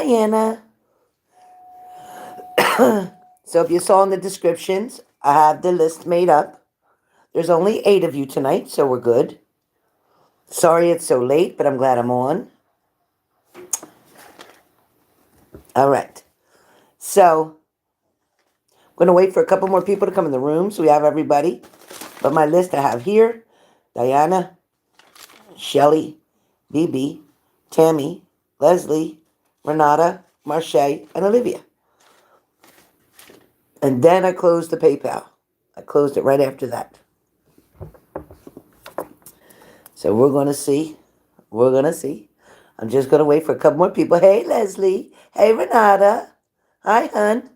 Diana. So if you saw in the descriptions, I have the list made up. There's only 8 of you tonight, so we're good. Sorry it's so late, but I'm glad I'm on. All right. So I'm going to wait for a couple more people to come in the room so we have everybody. But my list I have here, Diana, Shelly, BB, Tammy, Leslie, Renata, Marche, and Olivia. And then I closed the PayPal. I closed it right after that. So we're going to see. We're going to see. I'm just going to wait for a couple more people. Hey, Leslie. Hey, Renata. Hi, hun.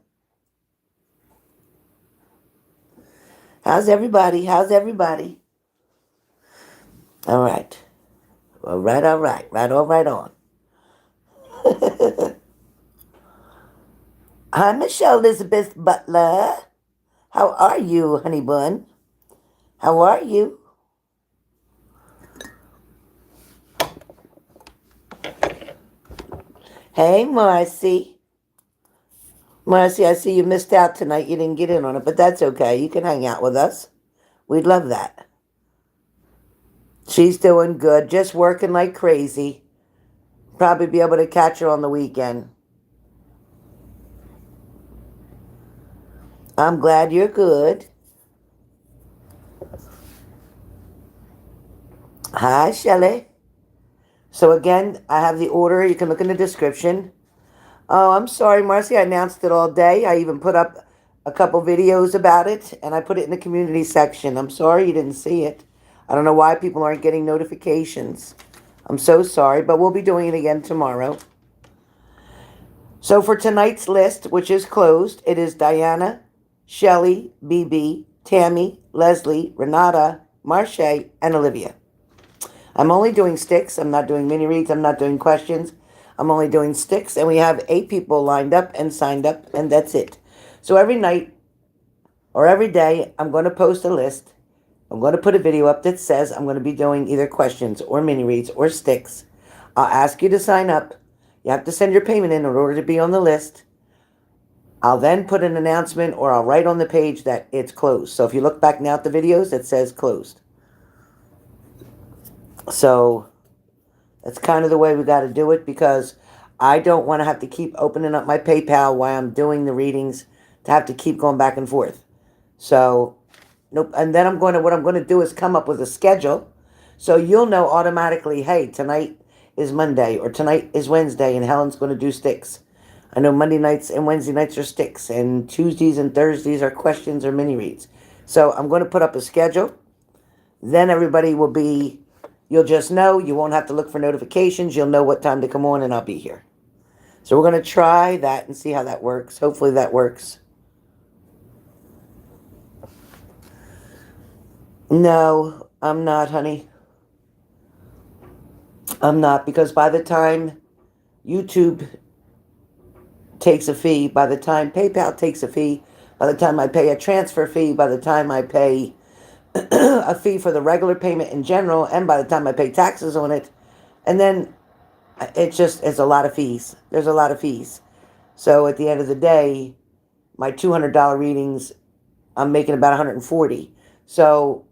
How's everybody? How's everybody? All right. All right, all right. Right on, right on. Hi, Michelle Elizabeth Butler. How are you, honey bun? How are you? Hey, Marcy. Marcy, I see you missed out tonight. You didn't get in on it, but that's okay. You can hang out with us. We'd love that. She's doing good, just working like crazy. Probably be able to catch her on the weekend. I'm glad you're good. Hi, Shelly. So again, I have the order. You can look in the description. Oh, I'm sorry, Marcy. I announced it all day. I even put up a couple videos about it, and I put it in the community section. I'm sorry you didn't see it. I don't know why people aren't getting notifications. I'm so sorry, but we'll be doing it again tomorrow. So for tonight's list, which is closed, it is Diana, Shelly, BB, Tammy, Leslie, Renata, Marche, and Olivia. I'm only doing Styx. I'm not doing mini reads. I'm not doing questions. I'm only doing Styx, and we have 8 people lined up and signed up, and that's it. So every night or every day, I'm going to post a list. I'm going to put a video up that says I'm going to be doing either questions or mini reads or Styx. I'll ask you to sign up. You have to send your payment in order to be on the list. I'll then put an announcement or I'll write on the page that it's closed. So if you look back now at the videos, it says closed. So that's kind of the way we got to do it because I don't want to have to keep opening up my PayPal while I'm doing the readings to have to keep going back and forth. So, nope. And then what I'm going to do is come up with a schedule so you'll know automatically, hey, tonight is Monday or tonight is Wednesday and Helen's going to do Styx. I know Monday nights and Wednesday nights are Styx and Tuesdays and Thursdays are questions or mini reads. So I'm going to put up a schedule. Then everybody will be, you'll just know. You won't have to look for notifications. You'll know what time to come on and I'll be here. So we're going to try that and see how that works. Hopefully that works. No, I'm not, honey. I'm not, because by the time YouTube takes a fee, by the time PayPal takes a fee, by the time I pay a transfer fee, by the time I pay a fee for the regular payment in general, and by the time I pay taxes on it, and then it's a lot of fees. There's a lot of fees. So at the end of the day, my $200 readings, I'm making about 140. So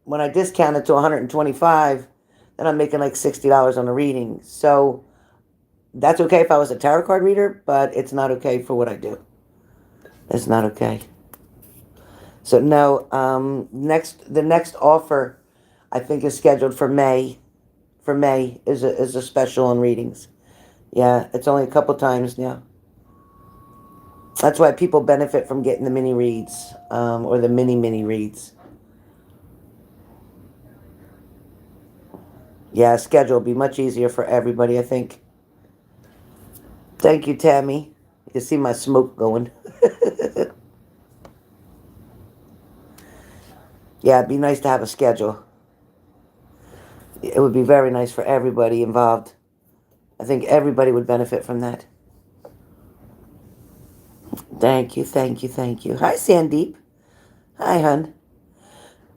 when I discount it to 125, then I'm making like $60 on a reading. So that's okay if I was a tarot card reader, but it's not okay for what I do. It's not okay. So no, the next offer I think is scheduled for May. For May is a special on readings. Yeah, it's only a couple times now. That's why people benefit from getting the mini reads, or the mini reads. Yeah, schedule will be much easier for everybody, I think. Thank you, Tammy. You can see my smoke going. Yeah, it'd be nice to have a schedule. It would be very nice for everybody involved. I think everybody would benefit from that. Thank you, thank you, thank you. Hi, Sandeep. Hi, hun.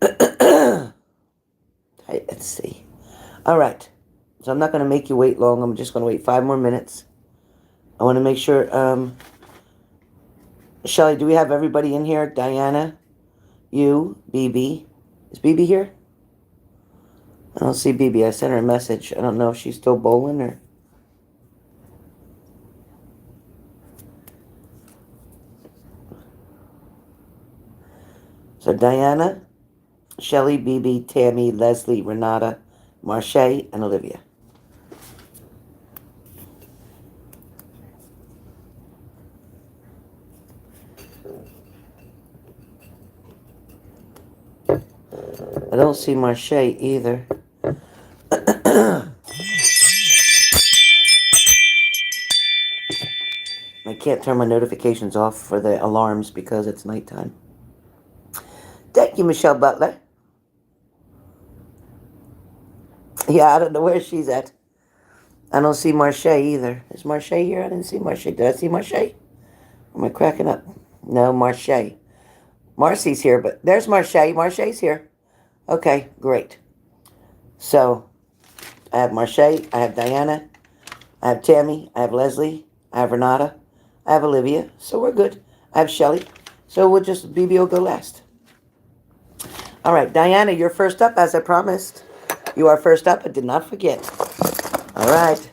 Hey, let's see. All right. So I'm not going to make you wait long. I'm just going to wait 5 more minutes. I want to make sure, Shelly, do we have everybody in here? Diana, you, BB. Is BB here? I don't see BB. I sent her a message. I don't know if she's still bowling or... So Diana, Shelly, BB, Tammy, Leslie, Renata, Marche, and Olivia. I don't see Marche either. I can't turn my notifications off for the alarms because it's nighttime. Thank you, Michelle Butler. Yeah, I don't know where she's at. I don't see Marche either. Is Marche here? I didn't see Marche. Did I see Marche? Am I cracking up? No, Marche. Marcy's here, but there's Marche. Marche's here. Okay, great. So, I have Marche, I have Diana, I have Tammy, I have Leslie, I have Renata, I have Olivia, so we're good. I have Shelly, so we'll just, BB will go last. All right, Diana, you're first up, as I promised. You are first up, I did not forget. All right.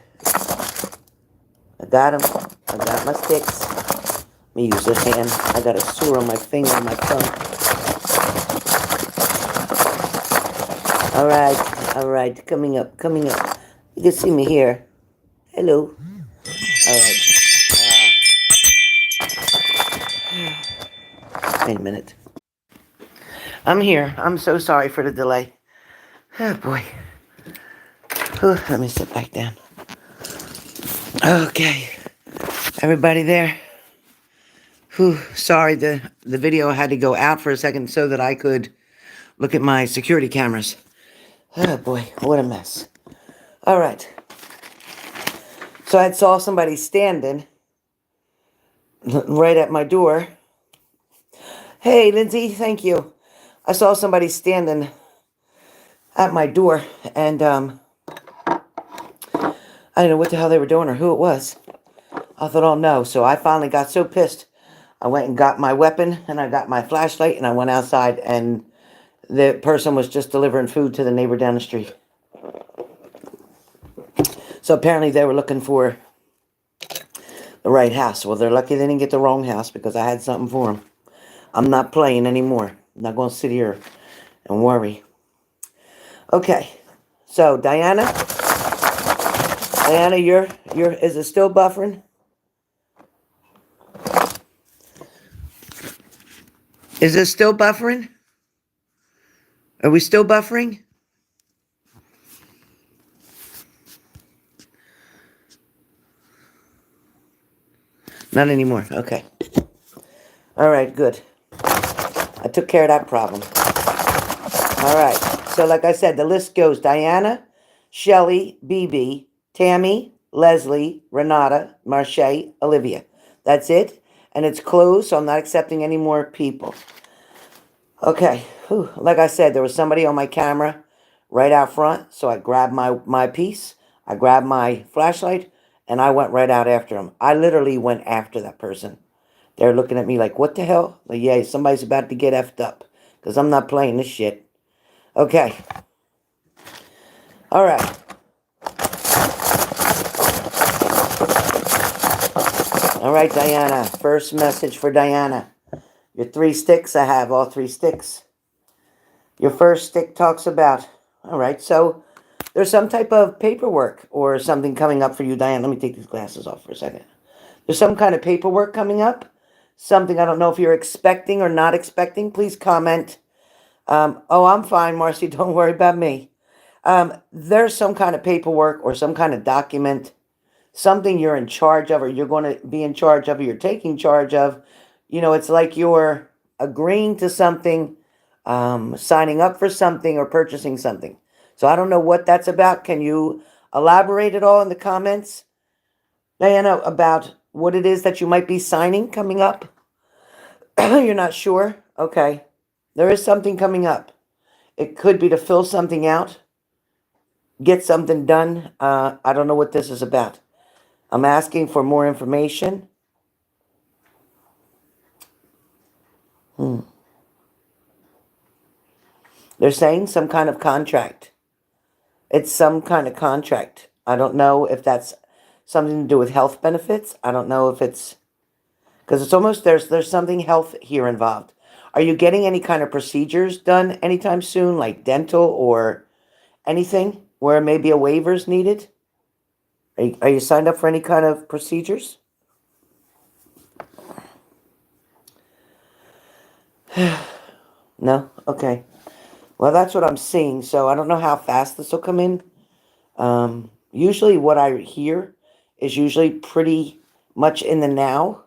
I got him. I got my sticks. Let me use this hand. I got a sore on my finger and my thumb. All right, coming up. You can see me here. Hello. All right. Wait a minute. I'm here. I'm so sorry for the delay. Oh, boy. Whew, let me sit back down. Okay. Everybody there? Whew, sorry, the video had to go out for a second so that I could look at my security cameras. Oh, boy. What a mess. All right. So I saw somebody standing right at my door. Hey, Lindsay, thank you. I saw somebody standing at my door, and I didn't know what the hell they were doing or who it was. I thought, oh no. So I finally got so pissed. I went and got my weapon, and I got my flashlight, and I went outside, and the person was just delivering food to the neighbor down the street. So apparently they were looking for the right house. Well, they're lucky they didn't get the wrong house because I had something for them. I'm not playing anymore. I'm not going to sit here and worry. Okay. So, Diana, is it still buffering? Is it still buffering? Are we still buffering? Not anymore. Okay. All right, good. I took care of that problem. All right. So like I said, the list goes Diana, Shelly, BB, Tammy, Leslie, Renata, Marche, Olivia. That's it. And it's closed, so I'm not accepting any more people. Okay. Whew. Like I said, there was somebody on my camera right out front, so I grabbed my piece. I grabbed my flashlight, and I went right out after him. I literally went after that person. They're looking at me like, what the hell? Like, yeah, somebody's about to get effed up. Because I'm not playing this shit. Okay. All right. All right, Diana. First message for Diana. Your 3 sticks, I have all 3 sticks. Your first stick talks about, all right, so there's some type of paperwork or something coming up for you, Diana. Let me take these glasses off for a second. There's some kind of paperwork coming up. Something I don't know if you're expecting or not expecting. Please comment. Oh, I'm fine, Marcy. Don't worry about me. There's some kind of paperwork or some kind of document, something you're in charge of or you're going to be in charge of or you're taking charge of. You know, it's like you're agreeing to something, signing up for something or purchasing something. So I don't know what that's about. Can you elaborate at all in the comments, Diana, about what it is that you might be signing coming up? You're not sure? Okay. There is something coming up. It could be to fill something out, get something done. I don't know what this is about. I'm asking for more information. They're saying some kind of contract. It's some kind of contract. I don't know if that's something to do with health benefits. I don't know if it's because it's almost there's something health here involved. Are you getting any kind of procedures done anytime soon, like dental or anything where maybe a waiver is needed? Are you signed up for any kind of procedures? No? Okay. Well, that's what I'm seeing. So I don't know how fast this will come in. Usually what I hear is usually pretty much in the now,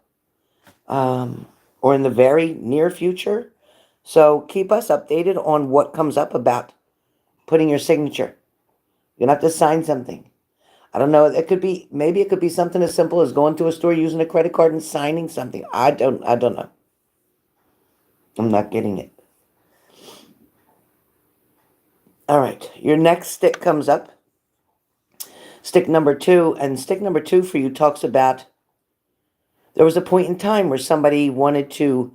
or in the very near future. So keep us updated on what comes up about putting your signature. You're gonna have to sign something. I don't know. Maybe it could be something as simple as going to a store using a credit card and signing something. I don't know. I'm not getting it. All right. Your next stick comes up. Stick number 2. And stick number 2 for you talks about there was a point in time where somebody wanted to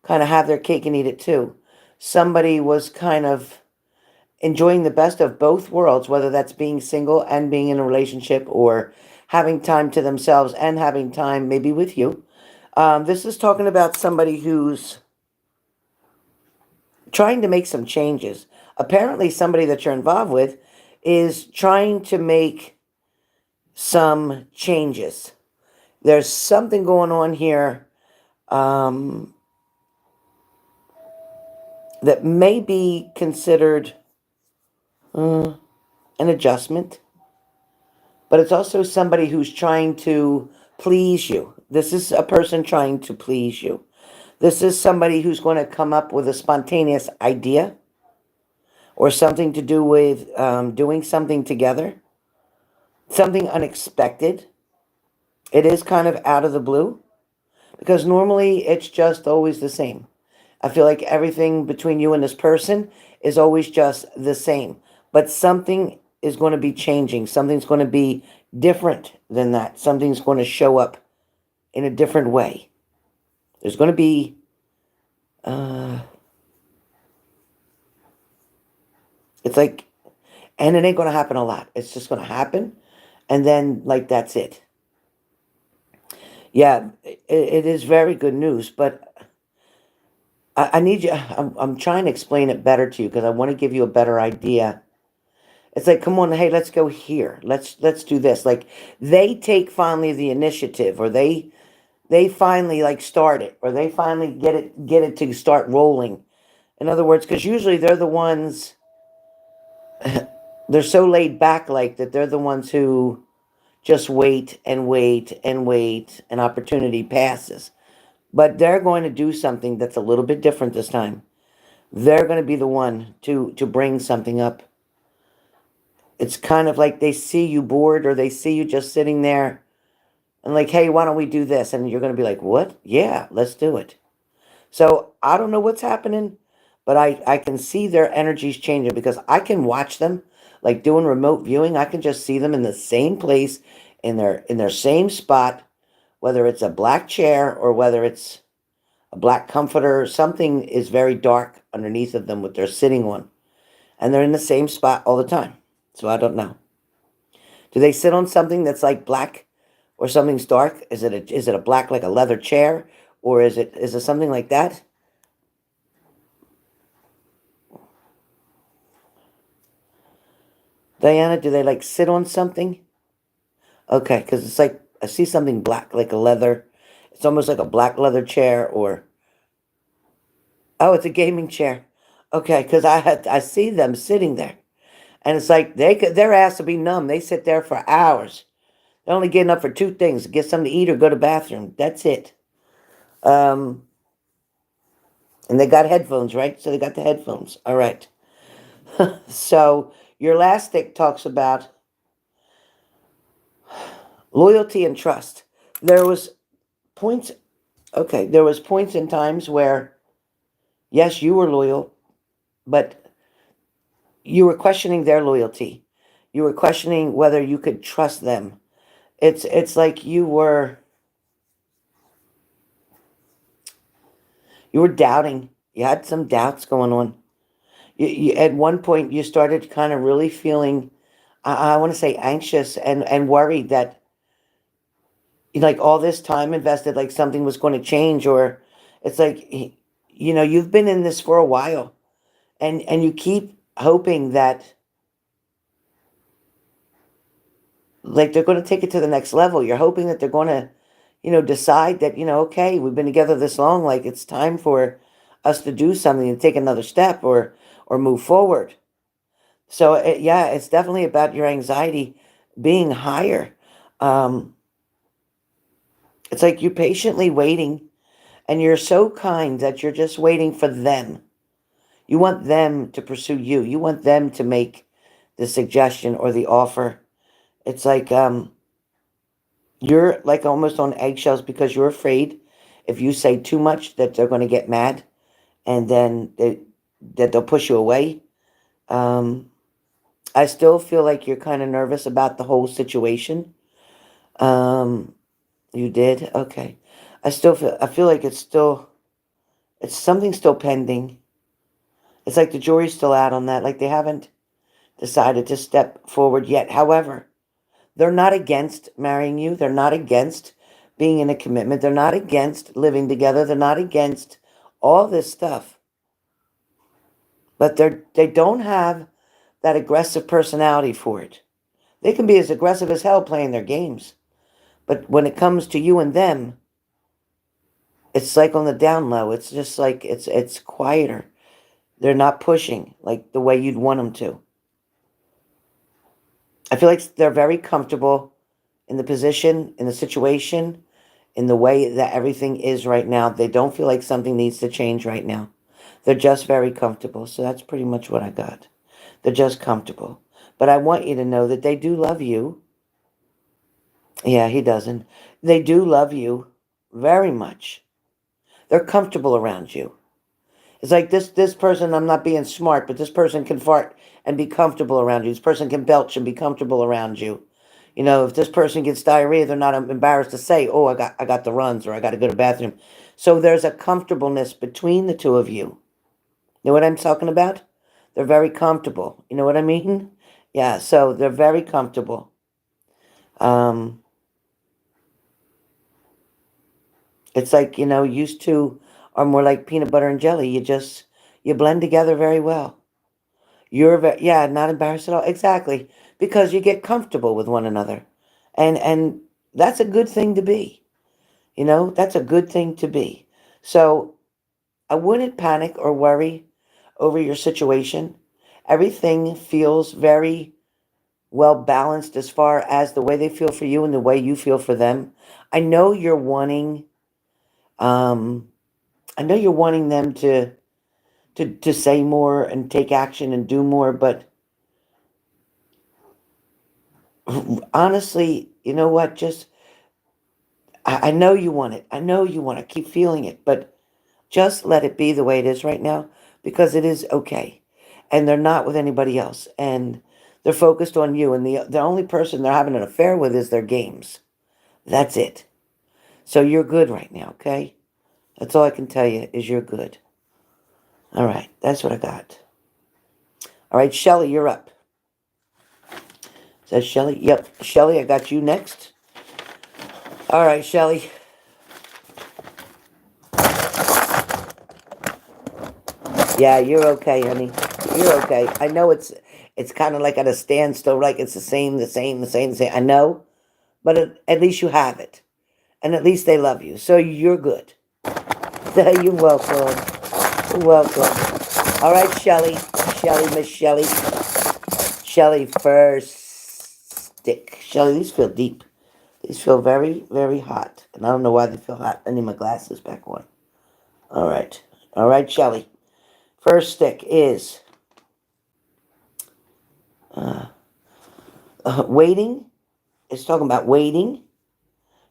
kind of have their cake and eat it too. Somebody was kind of enjoying the best of both worlds, whether that's being single and being in a relationship, or having time to themselves and having time maybe with you. This is talking about somebody who's trying to make some changes. Apparently, somebody that you're involved with is trying to make some changes. There's something going on here that may be considered an adjustment, but it's also somebody who's trying to please you. This is a person trying to please you. This is somebody who's going to come up with a spontaneous idea or something to do with doing something together, something unexpected. It is kind of out of the blue because normally it's just always the same. I feel like everything between you and this person is always just the same, but something is going to be changing. Something's going to be different than that. Something's going to show up in a different way. There's going to be it's like, and it ain't going to happen a lot. It's just going to happen, and then like that's it. Yeah, it is very good news, but I need you. I'm trying to explain it better to you because I want to give you a better idea. It's like, come on, hey, let's go here. Let's do this. Like they take finally the initiative, or they finally like start it, or they finally get it to start rolling. In other words, because usually they're the ones. They're so laid back, like that. They're the ones who just wait and wait and wait, and opportunity passes. But they're going to do something that's a little bit different this time. They're going to be the one to bring something up. It's kind of like they see you bored, or they see you just sitting there and like, hey, why don't we do this? And you're going to be like, what? Yeah, let's do it. So I don't know what's happening, but I can see their energies changing because I can watch them like doing remote viewing. I can just see them in the same place, in their same spot, whether it's a black chair or whether it's a black comforter. Something is very dark underneath of them what they're sitting on. And they're in the same spot all the time. So I don't know. Do they sit on something that's like black or something's dark? Is it a black like a leather chair, or is it something like that? Diana, do they like sit on something? Okay, because it's like I see something black like a leather. It's almost like a black leather chair, or oh, it's a gaming chair. Okay, because I see them sitting there, and it's like their ass will be numb. They sit there for hours. They're only getting up for two things: get something to eat or go to the bathroom. That's it. Um, and they got headphones, right? So they got the headphones. All right. So your last stick talks about loyalty and trust. There was points. Okay, there was points in times where yes, you were loyal, but you were questioning their loyalty. You were questioning whether you could trust them. It's like you were doubting. You had some doubts going on. You at one point you started kind of really feeling, I want to say, anxious and worried that, like, all this time invested, like something was going to change, or it's like, you've been in this for a while, and you keep hoping that, like, they're going to take it to the next level. You're hoping that they're going to, decide that, okay, we've been together this long, like it's time for us to do something and take another step, or move forward. So yeah, it's definitely about your anxiety being higher. Um, it's like you're patiently waiting, and you're so kind that you're just waiting for them. You want them to pursue you. You want them to make the suggestion or the offer. It's like, you're like almost on eggshells because you're afraid if you say too much that they're going to get mad, and then that they'll push you away. Um, I still feel like you're kind of nervous about the whole situation. Um, you did? Okay. I feel like it's something still pending. It's like the jury's still out on that. Like they haven't decided to step forward yet. However, they're not against marrying you. They're not against being in a commitment. They're not against living together. They're not against all this stuff. But they don't have that aggressive personality for it. They can be as aggressive as hell playing their games. But when it comes to you and them, it's like on the down low. It's just like it's quieter. They're not pushing like the way you'd want them to. I feel like they're very comfortable in the position, in the situation, in the way that everything is right now. They don't feel like something needs to change right now. They're just very comfortable. So that's pretty much what I got. They're just comfortable. But I want you to know that they do love you. Yeah, he doesn't. They do love you very much. They're comfortable around you. It's like this person, I'm not being smart, but this person can fart and be comfortable around you. This person can belch and be comfortable around you. If this person gets diarrhea, they're not embarrassed to say, "Oh, I got the runs," or "I got to go to the bathroom." So there's a comfortableness between the two of you. You know what I'm talking about? They're very comfortable. You know what I mean? Yeah, so they're very comfortable. Um, it's like, used to are more like peanut butter and jelly. You blend together very well. Yeah, not embarrassed at all. Exactly. Because you get comfortable with one another. And that's a good thing to be. That's a good thing to be. So I wouldn't panic or worry over your situation. Everything feels very well balanced as far as the way they feel for you and the way you feel for them. I know you're wanting um I know you're wanting them to say more and take action and do more, but honestly, you know what? Just I know you want it. I know you want to keep feeling it, but just let it be the way it is right now, because it is okay. And they're not with anybody else. And they're focused on you. And the only person they're having an affair with is their games. That's it. So you're good right now, okay? That's all I can tell you is you're good. All right. That's what I got. All right, Shelly, you're up. Is that Shelly? Yep. Shelly, I got you next. All right, Shelly. Yeah, you're okay, honey. You're okay. I know it's kind of like at a standstill, right? It's the same, the same, the same, the same. I know, but at least you have it, and at least they love you, so you're good. You're welcome. You're welcome. All right, Shelly. Miss Shelly. Shelly first stick. Shelly, these feel deep. These feel very, very hot, and I don't know why they feel hot. I need my glasses back on. All right. All right, Shelly. First stick is uh, waiting. It's talking about waiting.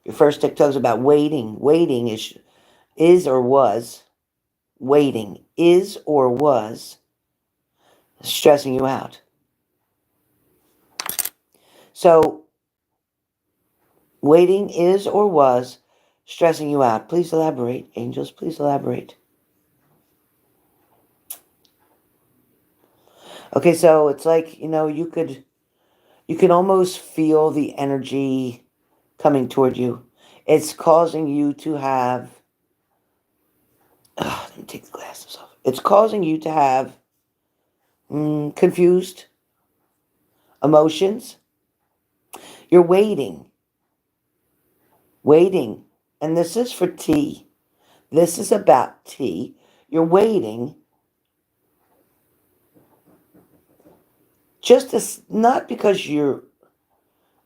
Your first stick talks about waiting. Waiting is or was waiting is or was stressing you out. So Waiting is or was stressing you out. Please elaborate, angels. Please elaborate. Okay, so it's like, you can almost feel the energy coming toward you. It's causing you to have, let me take the glasses off. It's causing you to have confused emotions. You're waiting. And this is for tea. This is about tea. You're waiting just as, not because you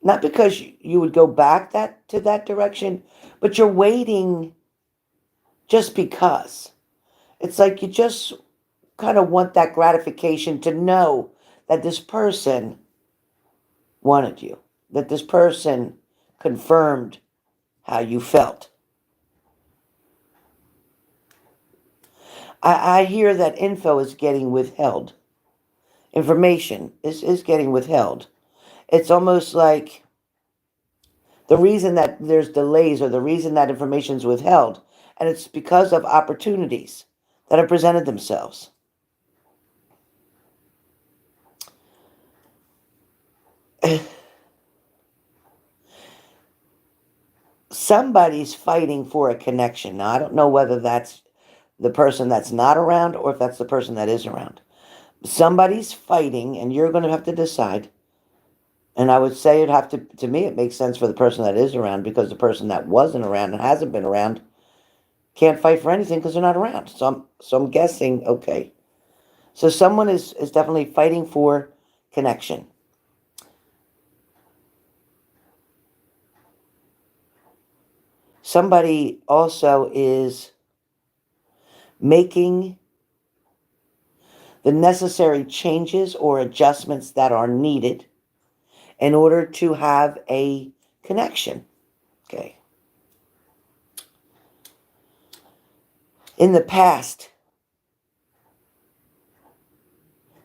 would go back to that direction, but you're waiting just because. It's like you just kind of want that gratification to know that this person wanted you, that this person confirmed how you felt. I hear that info is getting withheld. Information is getting withheld. It's almost like the reason that there's delays or the reason that information is withheld, and it's because of opportunities that have presented themselves. Somebody's fighting for a connection. Now, I don't know whether that's the person that's not around or if that's the person that is around. Somebody's fighting, and you're going to have to decide. And I would say to me, it makes sense for the person that is around, because the person that wasn't around and hasn't been around can't fight for anything because they're not around. So I'm guessing, okay. So someone is definitely fighting for connection. Somebody also is making the necessary changes or adjustments that are needed in order to have a connection. Okay. In the past,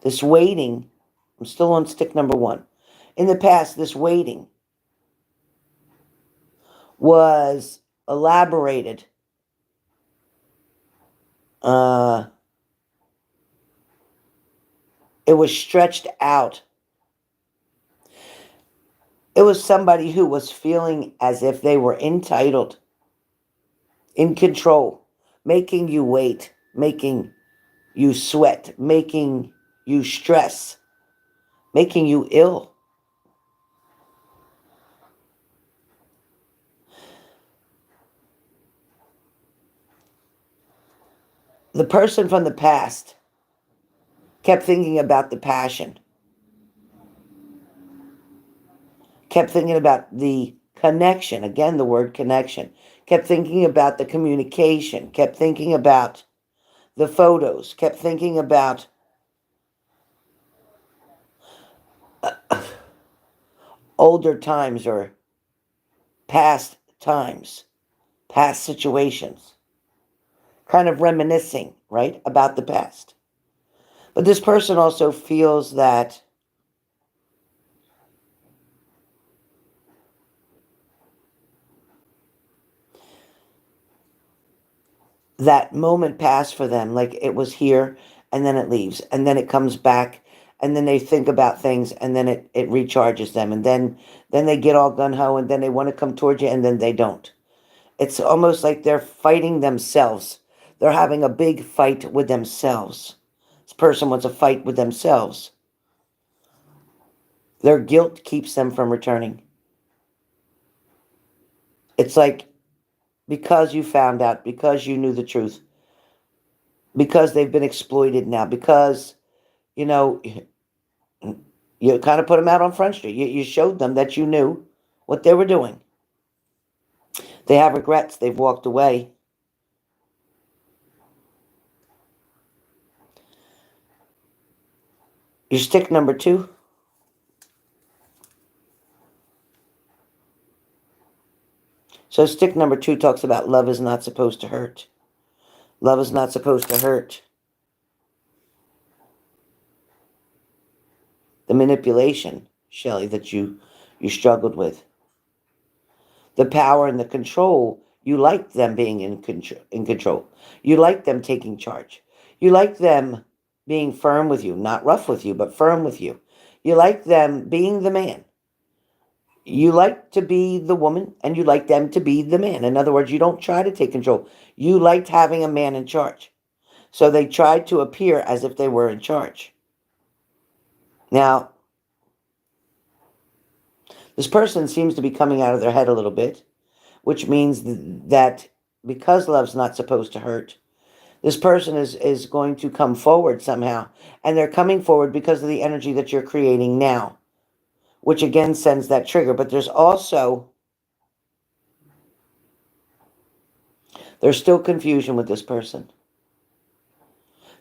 this waiting, I'm still on stick number 1. In the past, this waiting was elaborated. It was stretched out. It was somebody who was feeling as if they were entitled, in control, making you wait, making you sweat, making you stress, making you ill. The person from the past kept thinking about the passion, kept thinking about the connection, again the word connection, kept thinking about the communication, kept thinking about the photos, kept thinking about older times or past times, past situations, kind of reminiscing, right, about the past. But this person also feels that that moment passed for them, like it was here, and then it leaves, and then it comes back, and then they think about things, and then it recharges them, and then they get all gun-ho, and then they want to come towards you, and then they don't. It's almost like they're fighting themselves. They're having a big fight with themselves. This person wants a fight with themselves. Their guilt keeps them from returning. It's like, because you found out, because you knew the truth, because they've been exploited now, because, you kind of put them out on Front Street. You showed them that you knew what they were doing. They have regrets. They've walked away. Your stick number 2. So stick number 2 talks about love is not supposed to hurt. Love is not supposed to hurt. The manipulation, Shelly, that you struggled with. the power and the control. You like them being in control. You like them taking charge. You like them being firm with you, not rough with you, but firm with you. You like them being the man. You like to be the woman, and you like them to be the man. In other words, you don't try to take control. You liked having a man in charge. So they tried to appear as if they were in charge. Now, this person seems to be coming out of their head a little bit, which means that because love's not supposed to hurt, this person is going to come forward somehow. And they're coming forward because of the energy that you're creating now, which again sends that trigger. But there's still confusion with this person.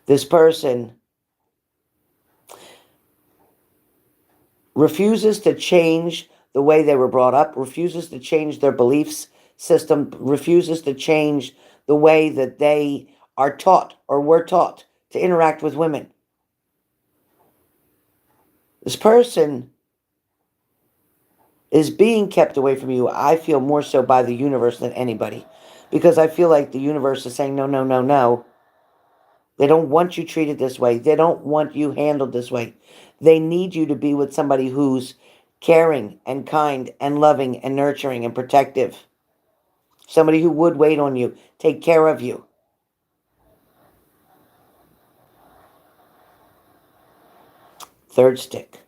This person refuses to change the way they were brought up, refuses to change their beliefs system, refuses to change the way that they are taught or were taught to interact with women. This person is being kept away from you, I feel, more so by the universe than anybody. Because I feel like the universe is saying, no, no, no, no. They don't want you treated this way. They don't want you handled this way. They need you to be with somebody who's caring and kind and loving and nurturing and protective. Somebody who would wait on you, take care of you. Third stick.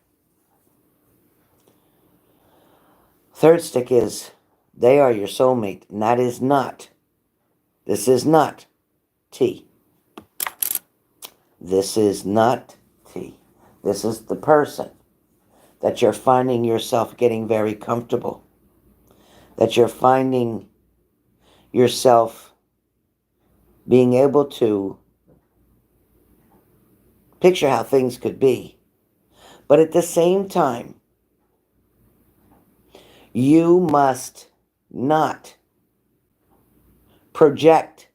Third stick is, they are your soulmate. And that is not, this is not tea. This is not tea. This is the person that you're finding yourself getting very comfortable. That you're finding yourself being able to picture how things could be. But at the same time, you must not project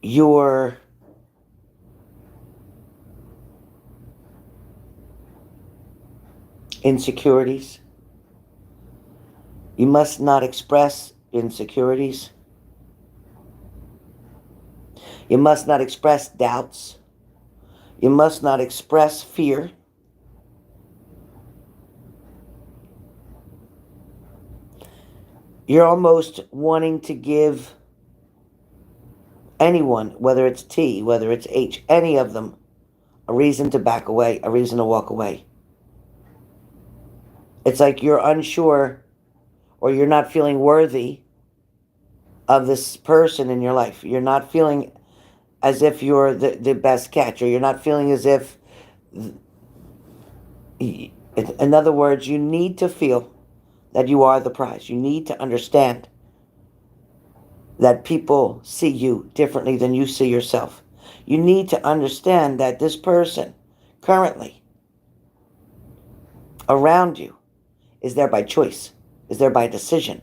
your insecurities. You must not express insecurities. You must not express doubts. You must not express fear. You're almost wanting to give anyone, whether it's T, whether it's H, any of them, a reason to back away, a reason to walk away. It's like you're unsure or you're not feeling worthy of this person in your life. You're not feeling as if you're the best catch, or you're not feeling as if, in other words, you need to feel that you are the prize. You need to understand that people see you differently than you see yourself. You need to understand that this person currently around you is there by choice, is there by decision,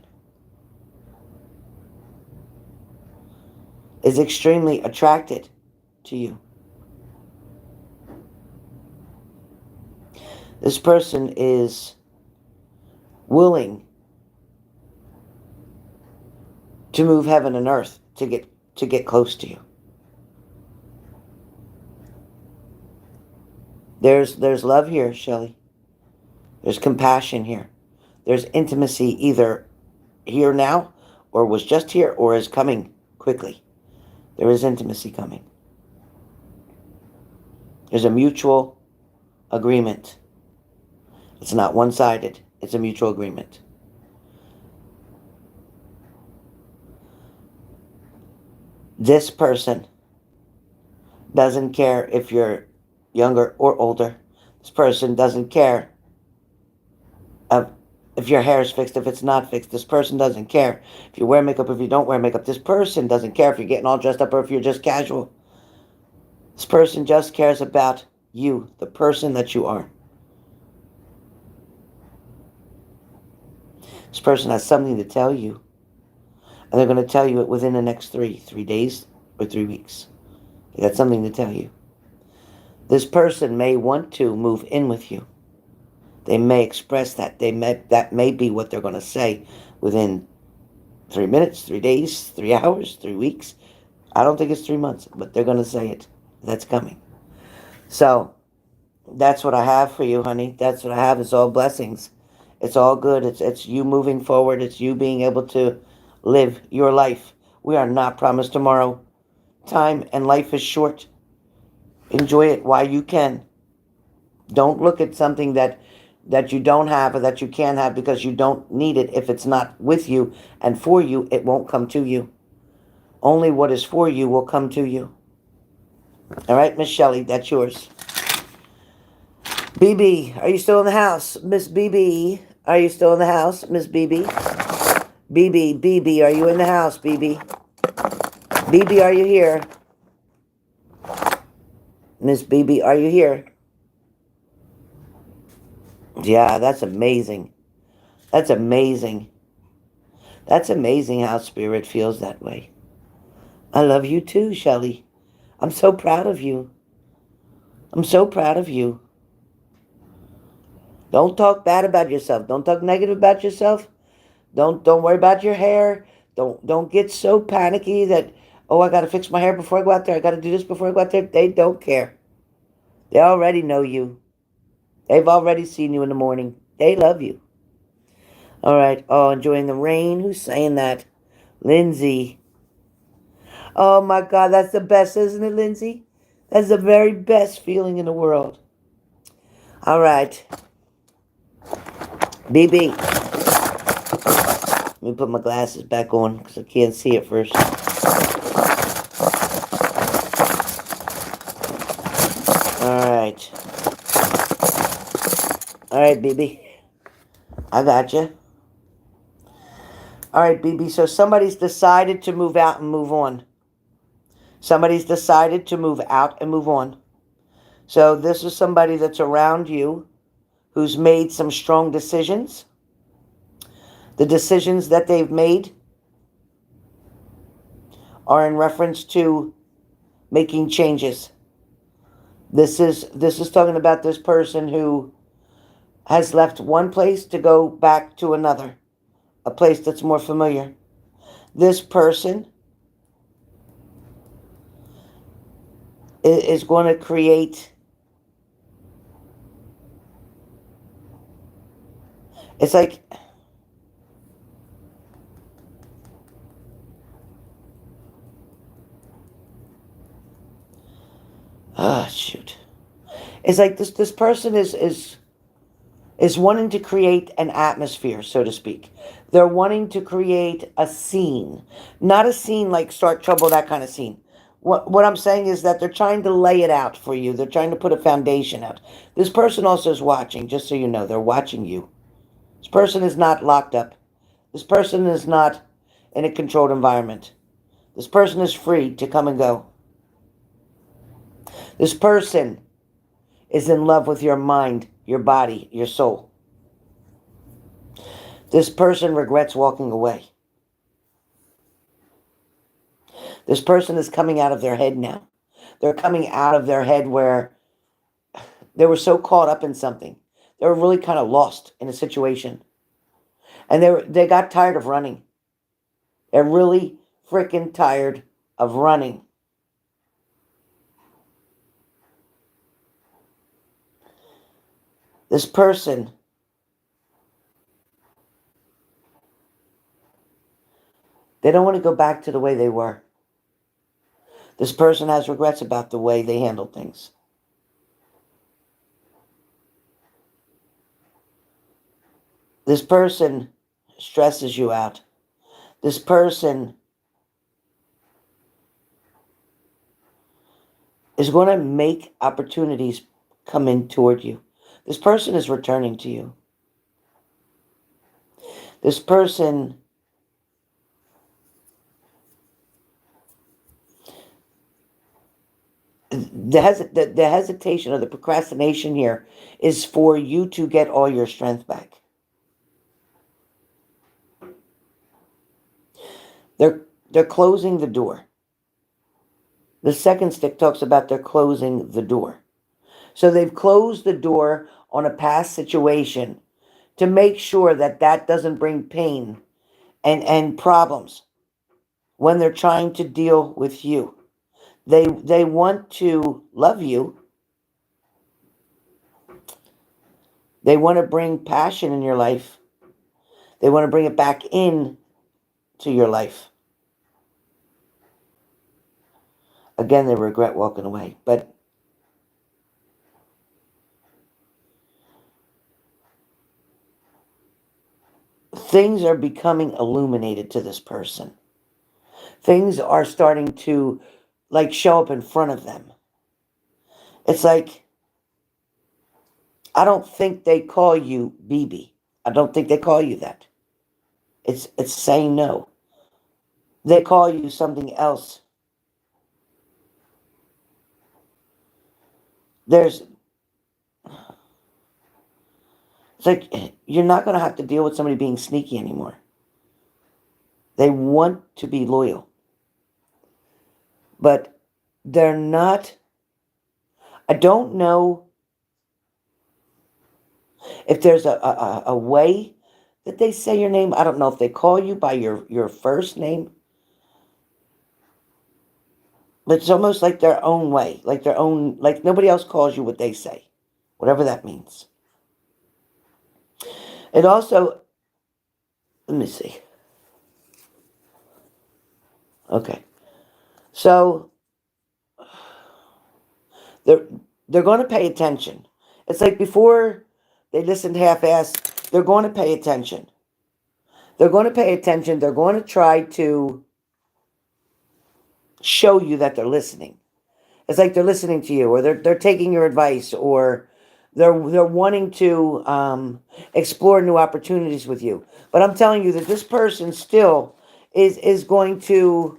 is extremely attracted to you. This person is willing to move heaven and earth to get close to you. There's love here, Shelly. There's compassion here. There's intimacy either here now, or was just here, or is coming quickly. There is intimacy coming. There's a mutual agreement. It's not one-sided. It's a mutual agreement. This person doesn't care if you're younger or older. This person doesn't care if your hair is fixed, if it's not fixed. This person doesn't care if you wear makeup, if you don't wear makeup. This person doesn't care if you're getting all dressed up or if you're just casual. This person just cares about you, the person that you are. This person has something to tell you, and they're going to tell you it within the next 3 days or 3 weeks. They got something to tell you. This person may want to move in with you. They may express that. That may be what they're going to say within 3 minutes, 3 days, 3 hours, 3 weeks. I don't think it's 3 months, but they're going to say it. That's coming. So that's what I have for you, honey. That's what I have. It's all blessings. It's all good. It's you moving forward. It's you being able to live your life. We are not promised tomorrow. Time and life is short. Enjoy it while you can. Don't look at something that you don't have or that you can't have because you don't need it. If it's not with you and for you, it won't come to you. Only what is for you will come to you. All right, Miss Shelly, that's yours. BB, are you still in the house? Miss BB, are you still in the house? Miss BB? BB, are you in the house, BB? BB, are you here? Miss BB, are you here? Yeah, that's amazing. That's amazing. That's amazing how spirit feels that way. I love you too, Shelly. I'm so proud of you. I'm so proud of you. Don't talk bad about yourself. Don't talk negative about yourself. Don't worry about your hair. Don't get so panicky that, oh, I gotta fix my hair before I go out there. I gotta do this before I go out there. They don't care. They already know you. They've already seen you in the morning. They love you. All right. Oh, enjoying the rain. Who's saying that? Lindsay. Oh my God, that's the best, isn't it, Lindsay? That's the very best feeling in the world. All right. BB. Let me put my glasses back on because I can't see it first. Alright. Alright, BB. I got you. Alright, BB. So somebody's decided to move out and move on. Somebody's decided to move out and move on. So this is somebody that's around you who's made some strong decisions. The decisions that they've made are in reference to making changes. This is talking about this person who has left one place to go back to another, a place that's more familiar. This person is going to create, it's like, shoot. It's like this person is wanting to create an atmosphere, so to speak. They're wanting to create a scene. Not a scene like Start Trouble, that kind of scene. What I'm saying is that they're trying to lay it out for you. They're trying to put a foundation out. This person also is watching, just so you know. They're watching you. This person is not locked up. This person is not in a controlled environment. This person is free to come and go. This person is in love with your mind, your body, your soul. This person regrets walking away. This person is coming out of their head now. They're coming out of their head where they were so caught up in something. They were really kind of lost in a situation. And they got tired of running. They're really freaking tired of running. This person they don't want to go back to the way they were. This person has regrets about the way they handled things. This person stresses you out. This person is going to make opportunities come in toward you. This person is returning to you. This person the hesitation or the procrastination here is for you to get all your strength back. They're closing the door. The second stick talks about they're closing the door. So they've closed the door on a past situation to make sure that that doesn't bring pain and problems when they're trying to deal with you. They want to love you. They want to bring passion in your life. They want to bring it back in to your life. Again, they regret walking away. But things are becoming illuminated to this person. Things are starting to show up in front of them. It's like, I don't think they call you BEBE. I don't think they call you that. It's saying no. They call you something else. It's like, you're not going to have to deal with somebody being sneaky anymore. They want to be loyal. But they're not. I don't know if there's a way that they say your name. I don't know if they call you by your first name. But it's almost like their own way. Like nobody else calls you what they say. Whatever that means. It also, let me see. Okay. So, they're going to pay attention. It's like before they listened half-assed, they're going to pay attention. They're going to pay attention. They're going to try to show you that they're listening. It's like they're listening to you, or they're taking your advice, or they're wanting to explore new opportunities with you. But I'm telling you that this person still is going to.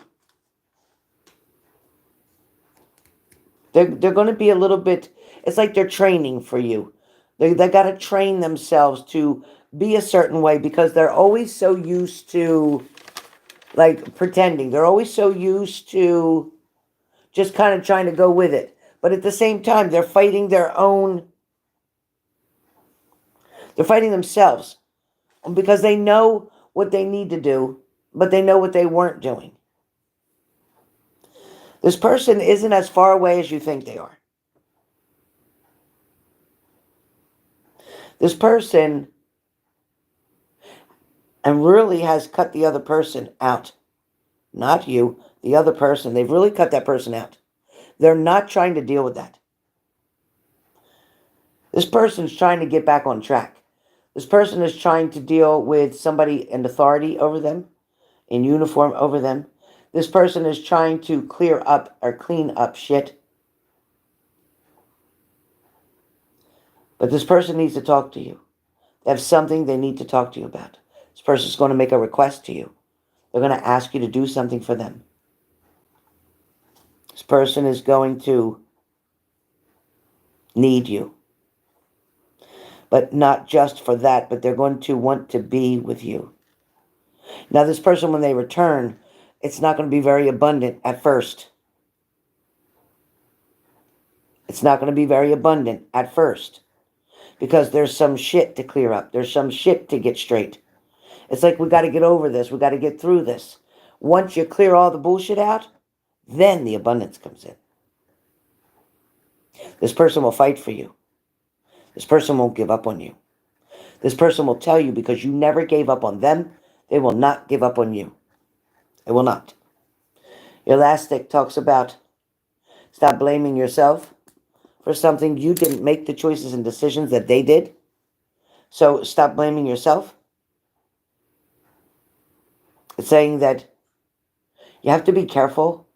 They're going to be a little bit. It's like they're training for you. They got to train themselves to be a certain way because they're always so used to pretending. They're always so used to just kind of trying to go with it. But at the same time, they're fighting their own. They're fighting themselves because they know what they need to do, but they know what they weren't doing. This person isn't as far away as you think they are. This person really has cut the other person out. Not you, the other person. They've really cut that person out. They're not trying to deal with that. This person's trying to get back on track. This person is trying to deal with somebody in authority over them, in uniform over them. This person is trying to clear up or clean up shit. But this person needs to talk to you. They have something they need to talk to you about. This person's going to make a request to you. They're going to ask you to do something for them. This person is going to need you. But not just for that, but they're going to want to be with you. Now, this person, when they return, it's not going to be very abundant at first. It's not going to be very abundant at first. Because there's some shit to clear up. There's some shit to get straight. It's like we got to get over this. We got to get through this. Once you clear all the bullshit out, then the abundance comes in. This person will fight for you. This person won't give up on you. This person will tell you because you never gave up on them, they will not give up on you. They will not. Your last stick talks about stop blaming yourself for something. You didn't make the choices and decisions that they did. So stop blaming yourself. It's saying that you have to be careful.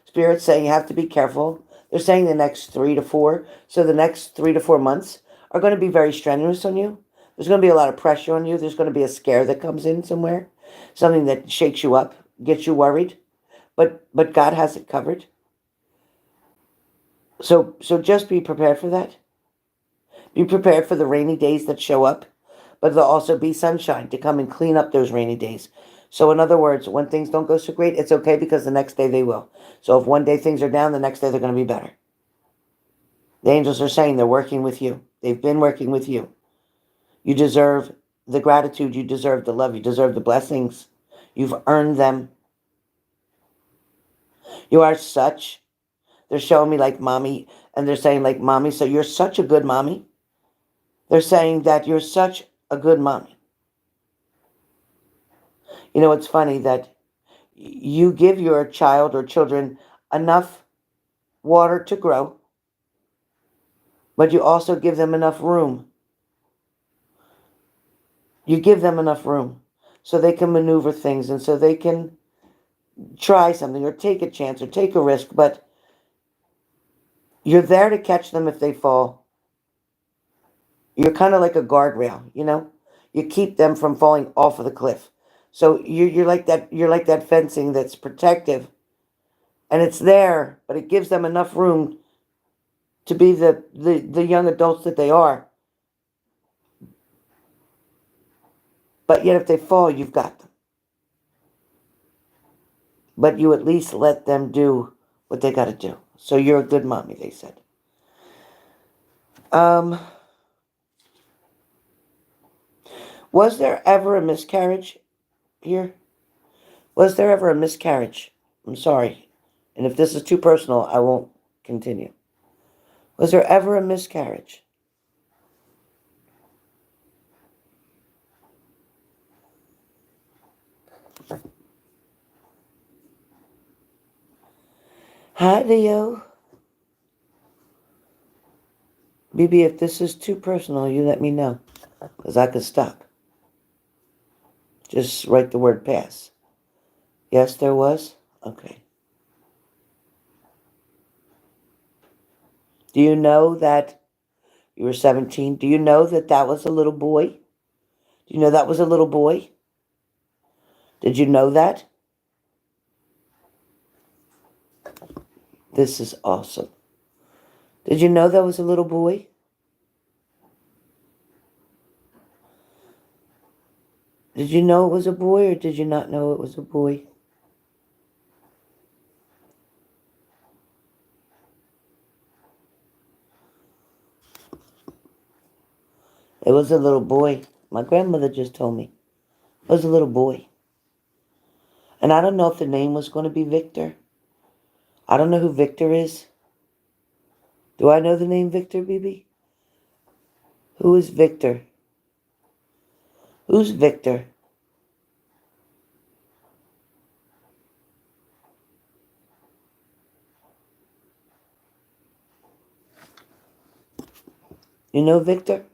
Spirit's saying you have to be careful. They're saying the next 3 to 4. So the next 3 to 4 months are going to be very strenuous on you. There's going to be a lot of pressure on you. There's going to be a scare that comes in somewhere. Something that shakes you up, gets you worried. But God has it covered. So just be prepared for that. Be prepared for the rainy days that show up. But there'll also be sunshine to come and clean up those rainy days. So in other words, when things don't go so great, it's okay because the next day they will. So if one day things are down, the next day they're going to be better. The angels are saying they're working with you. They've been working with you. You deserve the gratitude. You deserve the love. You deserve the blessings. You've earned them. You are such. They're showing me like mommy, and they're saying like mommy. So you're such a good mommy. They're saying that you're such a good mommy. You know, it's funny that you give your child or children enough water to grow, but you also give them enough room. You give them enough room so they can maneuver things and so they can try something or take a chance or take a risk, but you're there to catch them if they fall. You're kind of like a guardrail, you know? You keep them from falling off of the cliff. So you're like that. You're like that fencing that's protective, and it's there, but it gives them enough room to be the young adults that they are. But yet, if they fall, you've got them. But you at least let them do what they got to do. So you're a good mommy, they said. Was there ever a miscarriage here? Was there ever a miscarriage? I'm sorry. And if this is too personal, I won't continue. Was there ever a miscarriage? Hi, Leo. BB, if this is too personal, you let me know. Because I could stop. Just write the word pass. Yes, there was? Okay. Do you know that you were 17? Do you know that that was a little boy? Do you know that was a little boy? Did you know that? This is awesome. Did you know that was a little boy? Did you know it was a boy or did you not know it was a boy? It was a little boy. My grandmother just told me. It was a little boy. And I don't know if the name was going to be Victor. I don't know who Victor is. Do I know the name Victor, Bibi? Who is Victor? Who's Victor? You know Victor?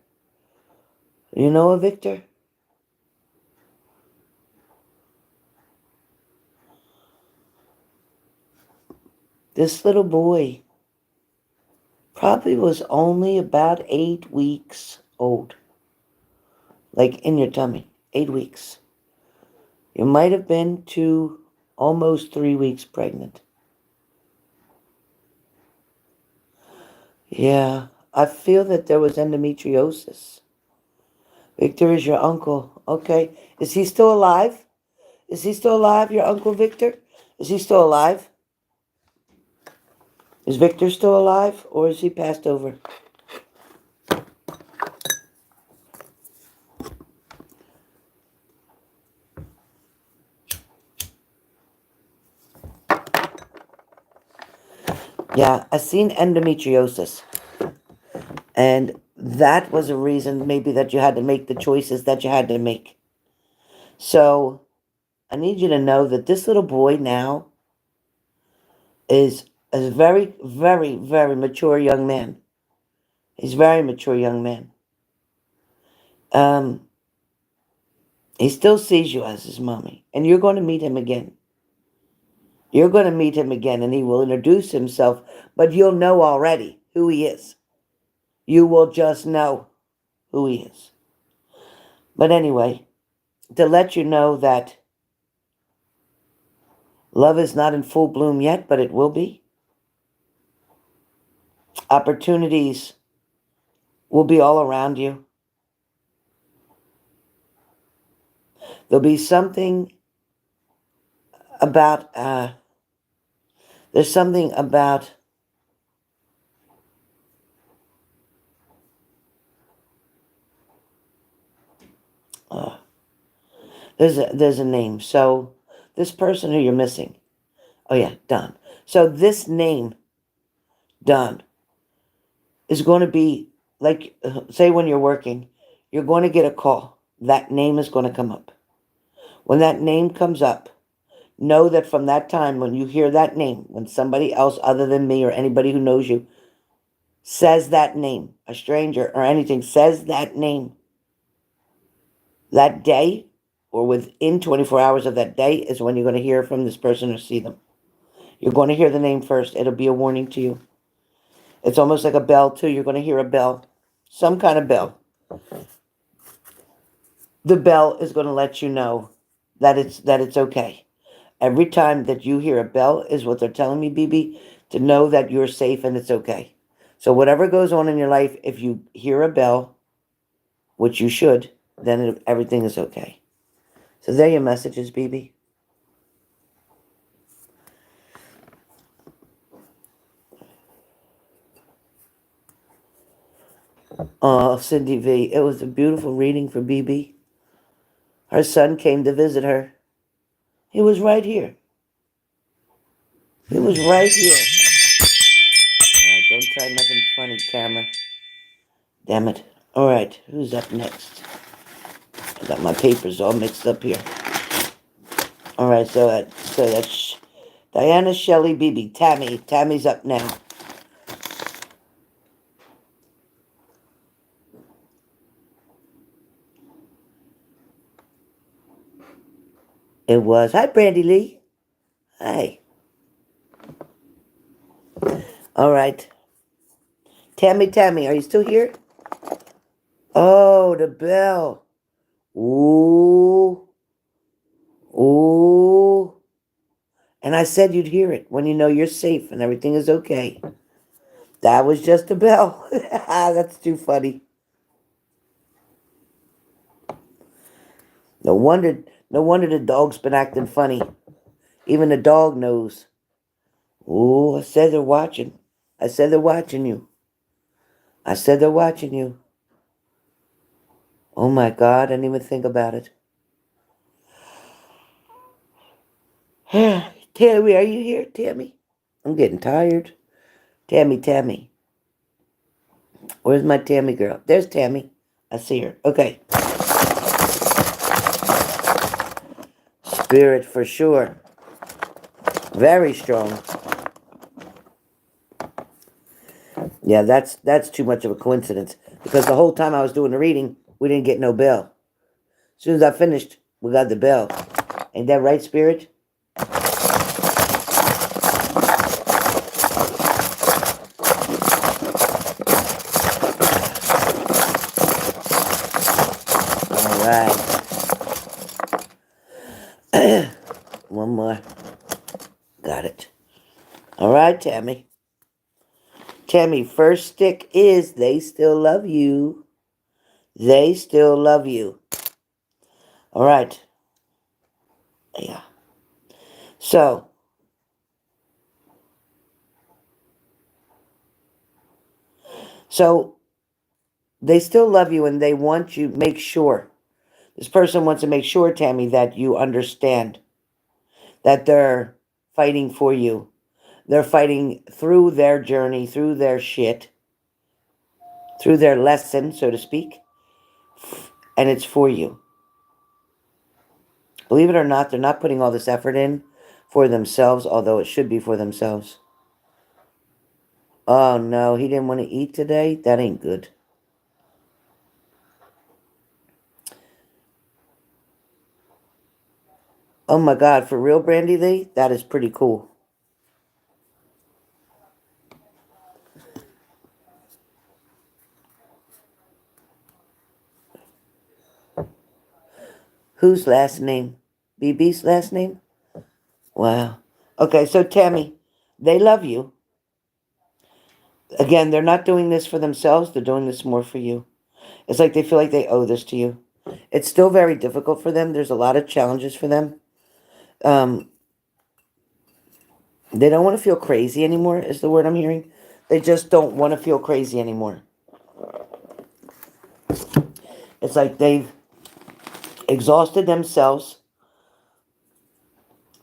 You know a Victor? This little boy probably was only about 8 weeks old. Like in your tummy. 8 weeks. You might have been to almost 3 weeks pregnant. Yeah, I feel that there was endometriosis. Victor is your uncle. Okay. Is he still alive? Is he still alive, your Uncle Victor? Is he still alive? Is Victor still alive or is he passed over? Yeah, I seen endometriosis. And that was a reason maybe that you had to make the choices that you had to make. So I need you to know that this little boy now is a very, very, very mature young man. He's a very mature young man. He still sees you as his mommy. And you're going to meet him again. You're going to meet him again and he will introduce himself. But you'll know already who he is. You will just know who he is. But anyway, to let you know that love is not in full bloom yet, but it will be. Opportunities will be all around you. There'll be something about, there's something about There's a name. So this person who you're missing. Oh yeah, Don. So this name, Don, is going to be like, say when you're working, you're going to get a call. That name is going to come up. When that name comes up, know that from that time when you hear that name, when somebody else other than me or anybody who knows you says that name, a stranger or anything says that name, that day or within 24 hours of that day is when you're going to hear from this person or see them. You're going to hear the name first. It'll be a warning to you. It's almost like a bell, too. You're going to hear a bell, some kind of bell. The bell is going to let you know that it's okay. Every time that you hear a bell is what they're telling me, BB, to know that you're safe and it's okay. So whatever goes on in your life, if you hear a bell, which you should, then everything is okay. So there are your messages, BB. Oh, Cindy V, it was a beautiful reading for BB. Her son came to visit her. He was right here. He was right here. All right, don't try nothing funny, camera. Damn it. All right, who's up next? I got my papers all mixed up here. All right, so that's Diana, Shelly, Bibi, Tammy. Tammy's up now. It was. Hi, Brandy Lee. Hi. All right. Tammy, are you still here? Oh, the bell. Ooh. Ooh. And I said you'd hear it when you know you're safe and everything is okay. That was just a bell. That's too funny. No wonder the dog's been acting funny. Even the dog knows. Ooh, I said they're watching. I said they're watching you. I said they're watching you. Oh my God, I didn't even think about it. Tammy, are you here, Tammy? I'm getting tired. Tammy. Where's my Tammy girl? There's Tammy. I see her. Okay. Spirit for sure. Very strong. Yeah, that's too much of a coincidence. Because the whole time I was doing the reading, we didn't get no bell. As soon as I finished, we got the bell. Ain't that right, Spirit? Alright. One more. Got it. Alright, Tammy. Tammy, first stick is they still love you. They still love you. Alright. Yeah. So, they still love you and they want you, make sure. This person wants to make sure, Tammy, that you understand that they're fighting for you. They're fighting through their journey, through their shit, through their lesson, so to speak, and it's for you. Believe it or not, they're not putting all this effort in for themselves, although it should be for themselves. Oh no, he didn't want to eat today? That ain't good. Oh my God, for real, Brandy Lee? That is pretty cool. Whose last name? BB's last name? Wow. Okay, so Tammy, they love you. Again, they're not doing this for themselves. They're doing this more for you. It's like they feel like they owe this to you. It's still very difficult for them. There's a lot of challenges for them. They don't want to feel crazy anymore, is the word I'm hearing. They just don't want to feel crazy anymore. It's like they've exhausted themselves.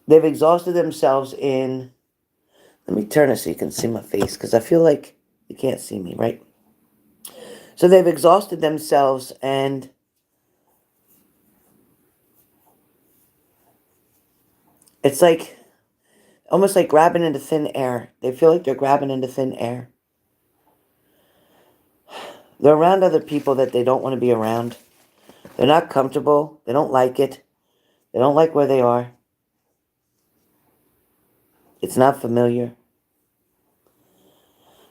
They've exhausted themselves in... Let me turn it so you can see my face, because I feel like you can't see me, right? So they've exhausted themselves, and it's like, almost like grabbing into thin air. They feel like they're grabbing into thin air. They're around other people that they don't want to be around. They're not comfortable. They don't like it. They don't like where they are. It's not familiar.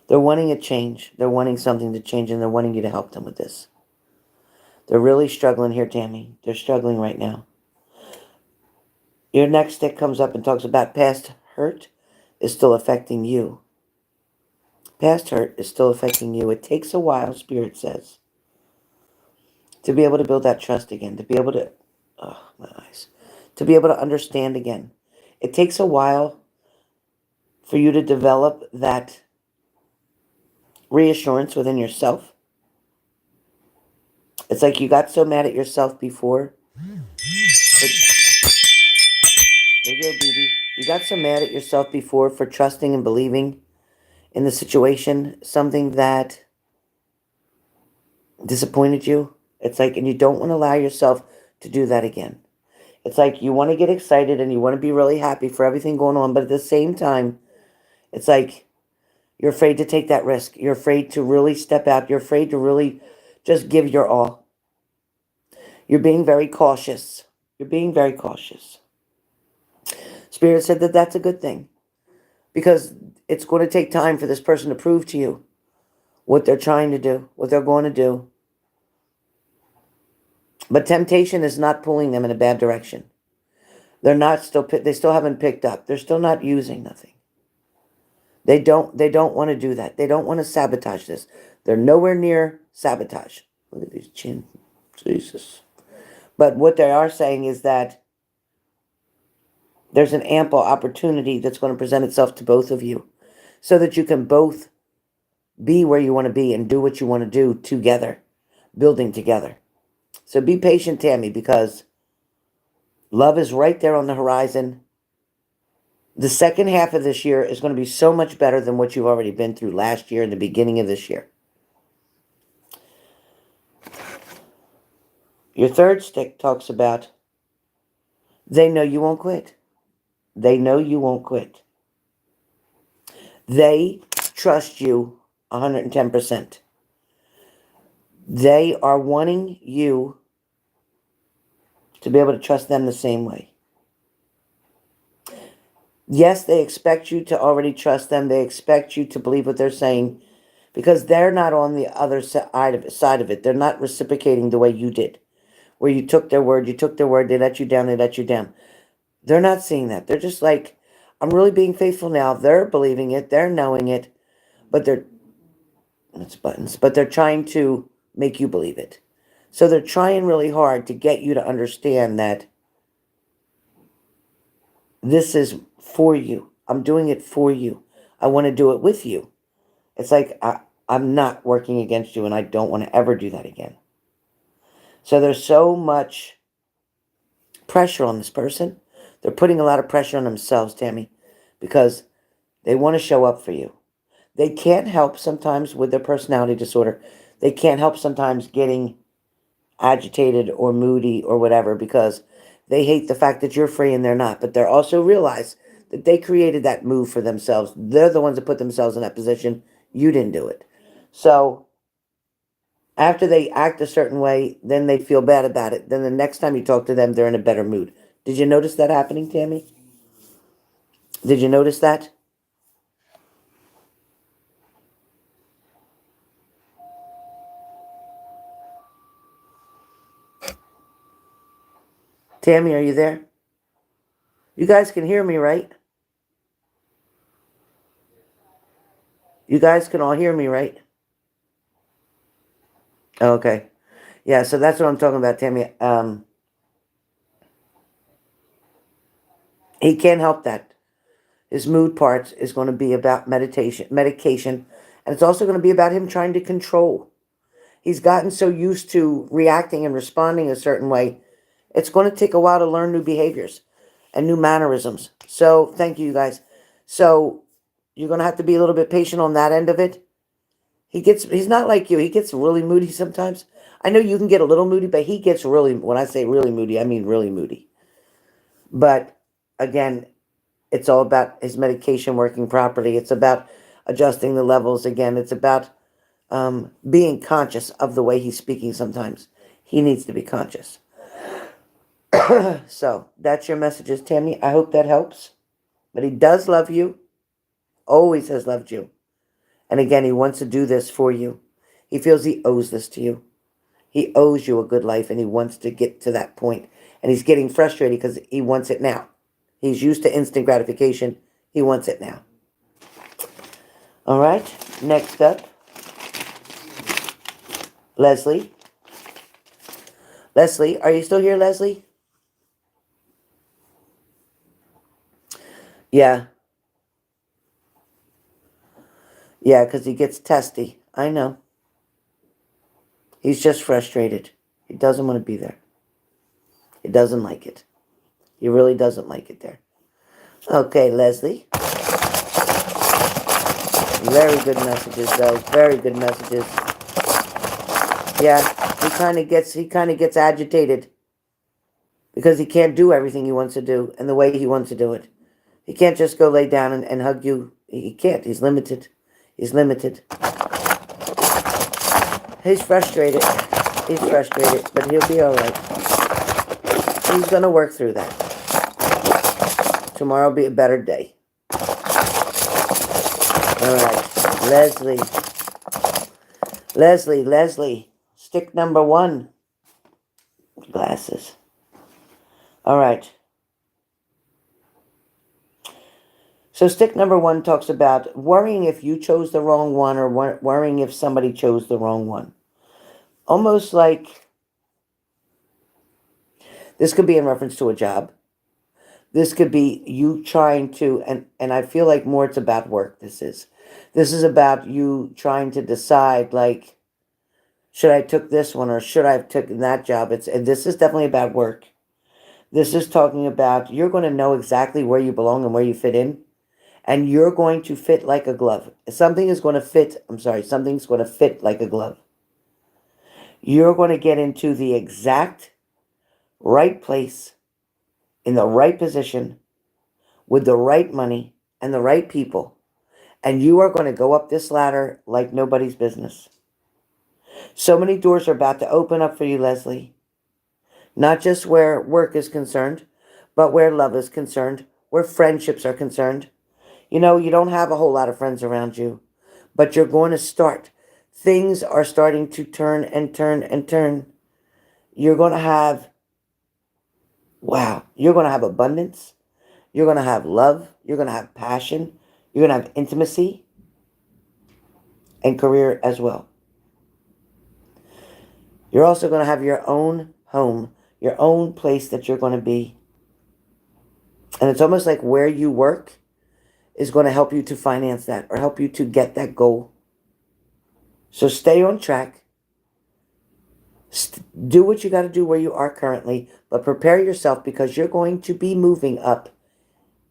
They're wanting a change. They're wanting something to change, and they're wanting you to help them with this. They're really struggling here, Tammy. They're struggling right now. Your next stick comes up and talks about past hurt is still affecting you. Past hurt is still affecting you. It takes a while, Spirit says, to be able to build that trust again, to be able to... Oh, my eyes. To be able to understand again. It takes a while for you to develop that reassurance within yourself. It's like you got so mad at yourself before. There you go, Bibi. You got so mad at yourself before for trusting and believing in the situation, something that disappointed you. It's like, and you don't want to allow yourself to do that again. It's like you want to get excited and you want to be really happy for everything going on, but at the same time, it's like you're afraid to take that risk. You're afraid to really step out. You're afraid to really just give your all. You're being very cautious. You're being very cautious. Spirit said that that's a good thing, because it's going to take time for this person to prove to you what they're trying to do, what they're going to do. But temptation is not pulling them in a bad direction. They still haven't picked up. They're still not using nothing. They don't want to do that. They don't want to sabotage this. They're nowhere near sabotage. Look at these chin. Jesus. But what they are saying is that there's an ample opportunity that's going to present itself to both of you, so that you can both be where you want to be and do what you want to do together, building together. So be patient, Tammy, because love is right there on the horizon. The second half of this year is going to be so much better than what you've already been through last year and the beginning of this year. Your third stick talks about they know you won't quit. They know you won't quit. They trust you 110%. They are wanting you to be able to trust them the same way. Yes, they expect you to already trust them. They expect you to believe what they're saying, because they're not on the other side of it. They're not reciprocating the way you did, where you took their word, they let you down, They're not seeing that. They're just like, I'm really being faithful now. They're believing it. They're knowing it. But they're trying to make you believe it. So they're trying really hard to get you to understand that this is for you. I'm doing it for you. I want to do it with you. It's like, I'm not working against you, and I don't want to ever do that again. So there's so much pressure on this person. They're putting a lot of pressure on themselves, Tammy, because they want to show up for you. They can't help sometimes with their personality disorder. They can't help sometimes getting agitated or moody or whatever, because they hate the fact that you're free and they're not. But they also realize that they created that move for themselves. They're the ones that put themselves in that position. You didn't do it. So after they act a certain way, then they feel bad about it. Then the next time you talk to them, they're in a better mood. Did you notice that happening, Tammy? Did you notice that? Tammy, are you there? You guys can hear me, right? You guys can all hear me, right? Okay. Yeah, so that's what I'm talking about, Tammy. He can't help that. His mood parts is going to be about medication, and it's also going to be about him trying to control. He's gotten so used to reacting and responding a certain way, It's going to take a while to learn new behaviors and new mannerisms. So thank you guys. So you're going to have to be a little bit patient on that end of it. He's not like you. He gets really moody sometimes. I know you can get a little moody, but he gets really, when I say really moody, I mean really moody. But again, it's all about his medication working properly. It's about adjusting the levels again. It's about being conscious of the way he's speaking sometimes. He needs to be conscious. So that's your messages, Tammy. I hope that helps. But he does love you. Always has loved you. And again, he wants to do this for you. He feels he owes this to you. He owes you a good life, and he wants to get to that point. And he's getting frustrated because he wants it now. He's used to instant gratification. He wants it now. All right. Next up, Leslie. Leslie, are you still here, Leslie? Yeah. Yeah, because he gets testy. I know. He's just frustrated. He doesn't want to be there. He doesn't like it. He really doesn't like it there. Okay, Leslie. Very good messages, though. Very good messages. Yeah, he kind of gets agitated because he can't do everything he wants to do and the way he wants to do it. He can't just go lay down and hug you. He can't. He's limited. He's limited. He's frustrated. He's frustrated, but he'll be all right. He's going to work through that. Tomorrow will be a better day. All right. Leslie. Stick number 1. Glasses. All right. So stick number 1 talks about worrying if you chose the wrong one or worrying if somebody chose the wrong one. Almost like this could be in reference to a job. This could be you trying to, and I feel like more it's about work. This is about you trying to decide, like, should I took this one or should I have taken that job? And this is definitely about work. This is talking about you're going to know exactly where you belong and where you fit in. And you're going to fit like a glove. Something's going to fit like a glove. You're going to get into the exact right place, in the right position, with the right money and the right people. And you are going to go up this ladder like nobody's business. So many doors are about to open up for you, Leslie. Not just where work is concerned, but where love is concerned, where friendships are concerned. You know, you don't have a whole lot of friends around you, but you're going to start. Things are starting to turn and turn and turn. You're going to have, you're going to have abundance. You're going to have love. You're going to have passion. You're going to have intimacy and career as well. You're also going to have your own home, your own place that you're going to be. And it's almost like where you work is going to help you to finance that or help you to get that goal. So stay on track. Do what you got to do where you are currently, but prepare yourself because you're going to be moving up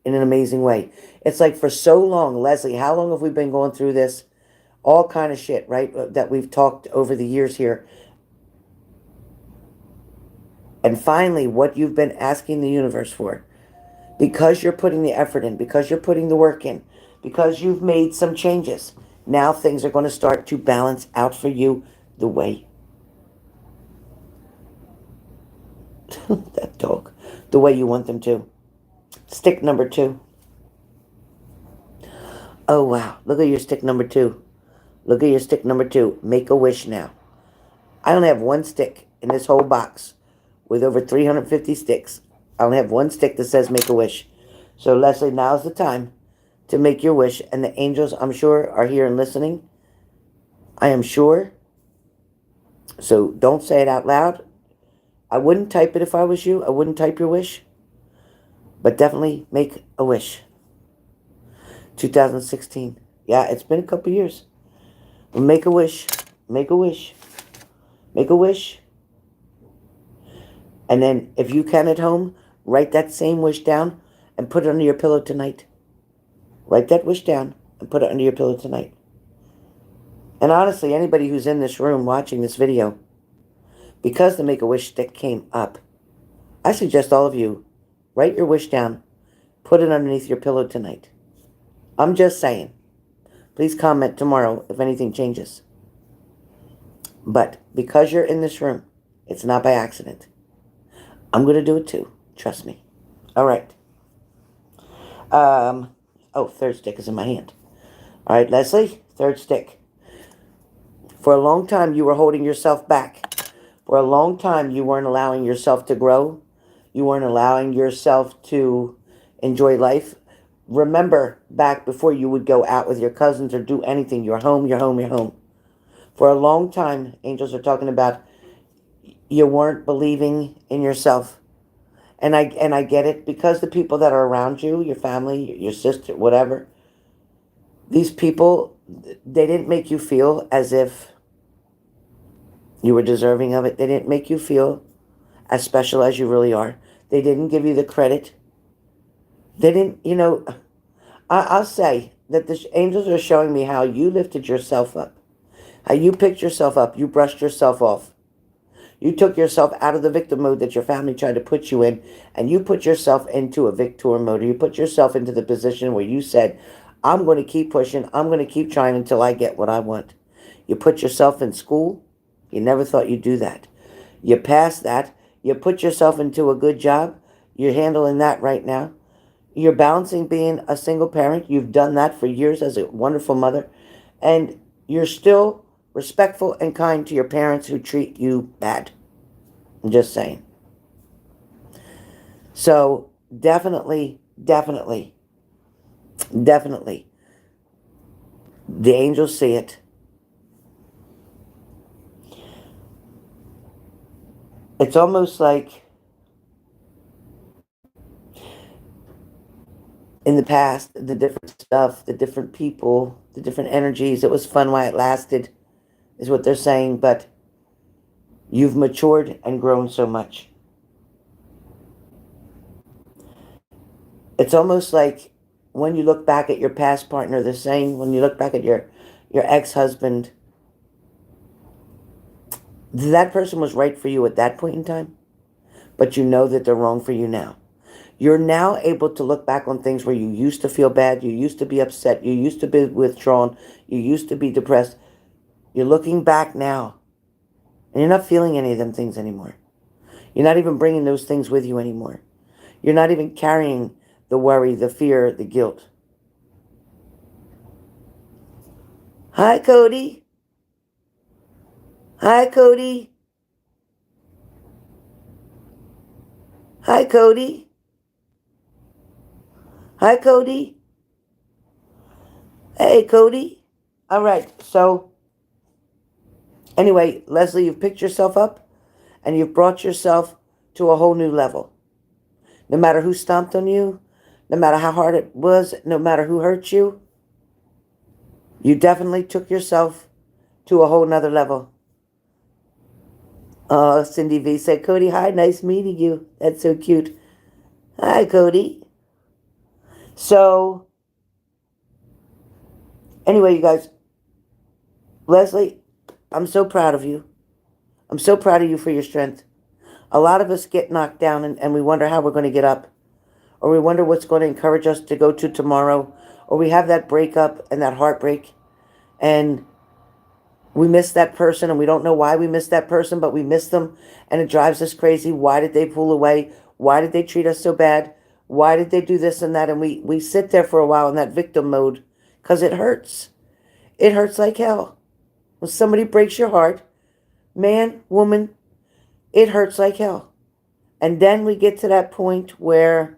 in an amazing way. It's like for so long, Leslie, how long have we been going through this? All kind of shit, right? That we've talked over the years here. And finally, what you've been asking the universe for, because you're putting the effort in, because you're putting the work in, because you've made some changes, now things are going to start to balance out for you the way that dog, the way you want them to. Stick number 2. Oh, wow. Look at your stick number 2. Look at your stick number 2. Make a wish now. I only have 1 stick in this whole box with over 350 sticks. I only have 1 stick that says make a wish. So, Leslie, now's the time to make your wish. And the angels, I'm sure, are here and listening. I am sure. So don't say it out loud. I wouldn't type it if I was you. I wouldn't type your wish. But definitely make a wish. 2016. Yeah, it's been a couple years. Make a wish. Make a wish. Make a wish. And then if you can at home, write that same wish down and put it under your pillow tonight. Write that wish down and put it under your pillow tonight. And honestly, anybody who's in this room watching this video, because the Make-A-Wish stick came up, I suggest all of you write your wish down, put it underneath your pillow tonight. I'm just saying. Please comment tomorrow if anything changes. But because you're in this room, it's not by accident. I'm going to do it too. Trust me. All right. Oh, third stick is in my hand. All right, Leslie, third stick. For a long time, you were holding yourself back. For a long time, you weren't allowing yourself to grow. You weren't allowing yourself to enjoy life. Remember back before you would go out with your cousins or do anything, you're home, you're home, you're home. For a long time, angels are talking about you weren't believing in yourself. And I get it, because the people that are around you, your family, your sister, whatever, these people, they didn't make you feel as if you were deserving of it. They didn't make you feel as special as you really are. They didn't give you the credit. They didn't, I'll say that the angels are showing me how you lifted yourself up, how you picked yourself up, you brushed yourself off. You took yourself out of the victim mode that your family tried to put you in, and you put yourself into a victor mode. You put yourself into the position where you said, I'm going to keep pushing. I'm going to keep trying until I get what I want. You put yourself in school. You never thought you'd do that. You passed that. You put yourself into a good job. You're handling that right now. You're balancing being a single parent. You've done that for years as a wonderful mother. And you're still respectful and kind to your parents who treat you bad. I'm just saying. So definitely, the angels see it. It's almost like in the past, the different stuff, the different people, the different energies, it was fun while it lasted, is what they're saying, but you've matured and grown so much. It's almost like when you look back at your past partner, they're saying, when you look back at your ex-husband, that person was right for you at that point in time, but you know that they're wrong for you now. You're now able to look back on things where you used to feel bad, you used to be upset, you used to be withdrawn, you used to be depressed. You're looking back now, and you're not feeling any of them things anymore. You're not even bringing those things with you anymore. You're not even carrying the worry, the fear, the guilt. Hi, Cody. Hi, Cody. Hi, Cody. Hi, Cody. Hey, Cody. All right, so anyway, Leslie, you've picked yourself up and you've brought yourself to a whole new level. No matter who stomped on you, no matter how hard it was, no matter who hurt you, you definitely took yourself to a whole nother level. Oh, Cindy V said, Cody, hi, nice meeting you. That's so cute. Hi, Cody. So, anyway, you guys, Leslie, I'm so proud of you. I'm so proud of you for your strength. A lot of us get knocked down and we wonder how we're going to get up. Or we wonder what's going to encourage us to go to tomorrow. Or we have that breakup and that heartbreak. And we miss that person and we don't know why we miss that person, but we miss them and it drives us crazy. Why did they pull away? Why did they treat us so bad? Why did they do this and that? And we sit there for a while in that victim mode because it hurts. It hurts like hell. When somebody breaks your heart, man, woman, it hurts like hell. And then we get to that point where,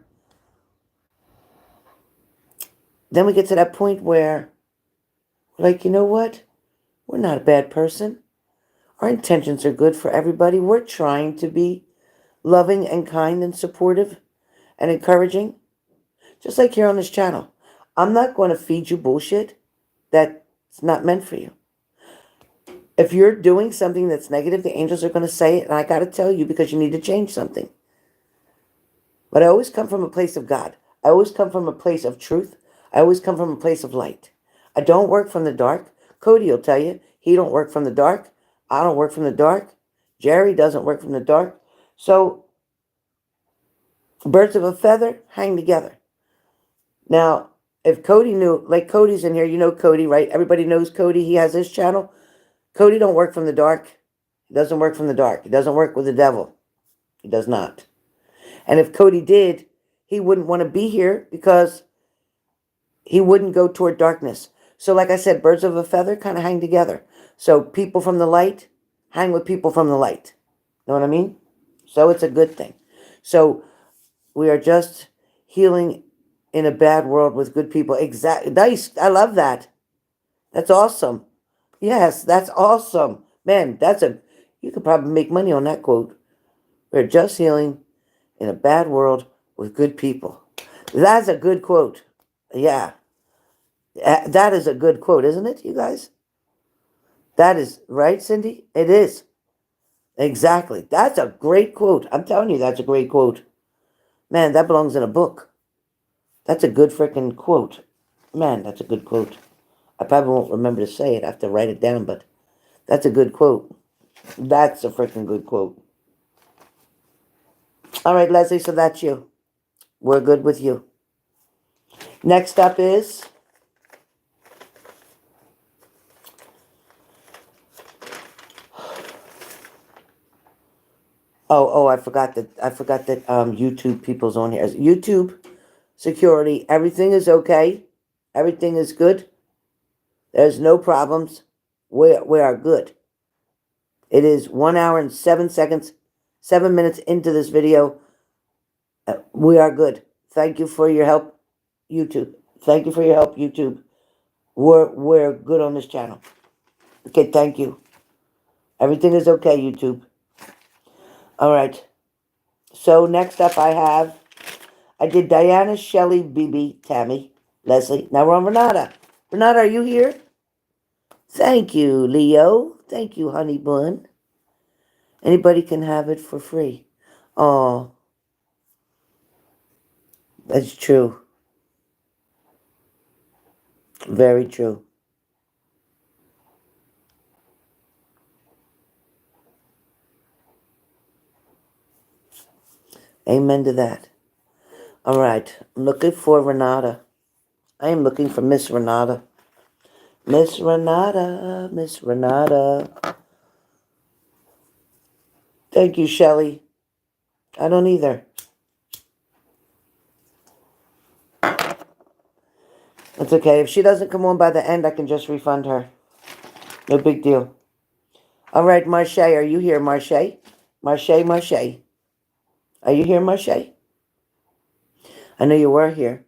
like, you know what? We're not a bad person. Our intentions are good for everybody. We're trying to be loving and kind and supportive and encouraging. Just like here on this channel. I'm not going to feed you bullshit that's not meant for you. If you're doing something that's negative, the angels are going to say it, and I got to tell you because you need to change something. But I always come from a place of God. I always come from a place of truth. I always come from a place of light. I don't work from the dark. Cody will tell you, he don't work from the dark. I don't work from the dark. Jerry doesn't work from the dark. So, birds of a feather hang together. Now, if Cody knew, like Cody's in here, you know Cody, right? Everybody knows Cody. He has his channel. Cody don't work from the dark. He doesn't work from the dark. He doesn't work with the devil. He does not. And if Cody did, he wouldn't want to be here because he wouldn't go toward darkness. So like I said, birds of a feather kind of hang together. So people from the light hang with people from the light. Know what I mean? So it's a good thing. So we are just healing in a bad world with good people. Exactly. Nice. I love that. That's awesome. Yes, that's awesome. Man, you could probably make money on that quote. We're just healing in a bad world with good people. That's a good quote. Yeah. That is a good quote, isn't it, you guys? That is, right, Cindy? It is. Exactly. That's a great quote. I'm telling you, that's a great quote. Man, that belongs in a book. That's a good freaking quote. Man, that's a good quote. I probably won't remember to say it. I have to write it down, but that's a good quote. That's a freaking good quote. All right, Leslie, so that's you. We're good with you. Next up is... Oh, I forgot that YouTube people's on here. YouTube security, everything is okay. Everything is good. There's no problems. We are good. It is 1 hour and 7 seconds, 7 minutes into this video. We are good. Thank you for your help, YouTube. Thank you for your help, YouTube. We're good on this channel. Okay, thank you. Everything is okay, YouTube. All right. So next up I did Diana, Shelly, Bibi, Tammy, Leslie. Now we're on Renata. Renata, are you here? Thank you, Leo. Thank you, honey bun. Anybody can have it for free. Oh, that's true. Very true. Amen to that. All right. I'm looking for Renata. I am looking for Miss Renata. Miss Renata. Miss Renata. Thank you, Shelly. I don't either. It's okay. If she doesn't come on by the end, I can just refund her. No big deal. All right, Marche, are you here, Marche? Marche, Marche. Are you here, Marche? I know you were here.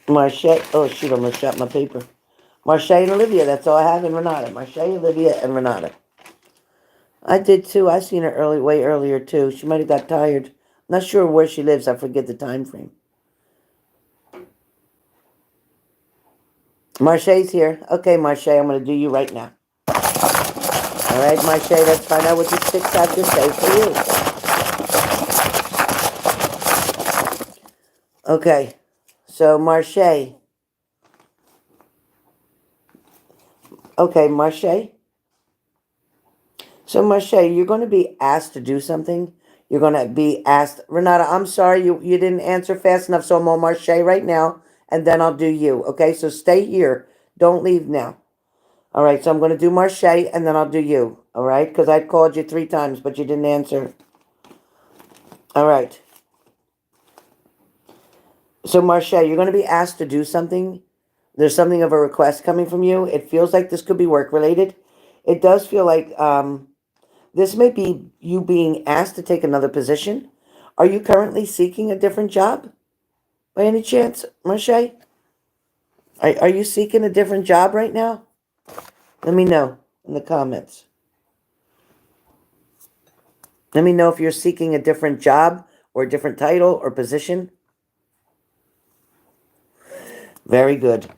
Marche. Oh, shoot, I almost dropped my paper. Marche and Olivia, that's all I have in Renata. Marche, Olivia, and Renata. I did too. I seen her way earlier too. She might have got tired. I'm not sure where she lives. I forget the time frame. Marche's here. Okay, Marche, I'm going to do you right now. All right, Marche, let's find out what the Styx have to say for you. Okay, so Marche. Okay, Marche. So, Marche, you're going to be asked to do something. You're going to be asked. Renata, I'm sorry you didn't answer fast enough, so I'm on Marche right now, and then I'll do you. Okay, so stay here. Don't leave now. All right, so I'm going to do Marche, and then I'll do you. All right, because I called you 3 times, but you didn't answer. All right. So, Marche, you're going to be asked to do something. There's something of a request coming from you. It feels like this could be work-related. It does feel like this may be you being asked to take another position. Are you currently seeking a different job? By any chance, Marche? Are you seeking a different job right now? Let me know in the comments. Let me know if you're seeking a different job or a different title or position. Very good.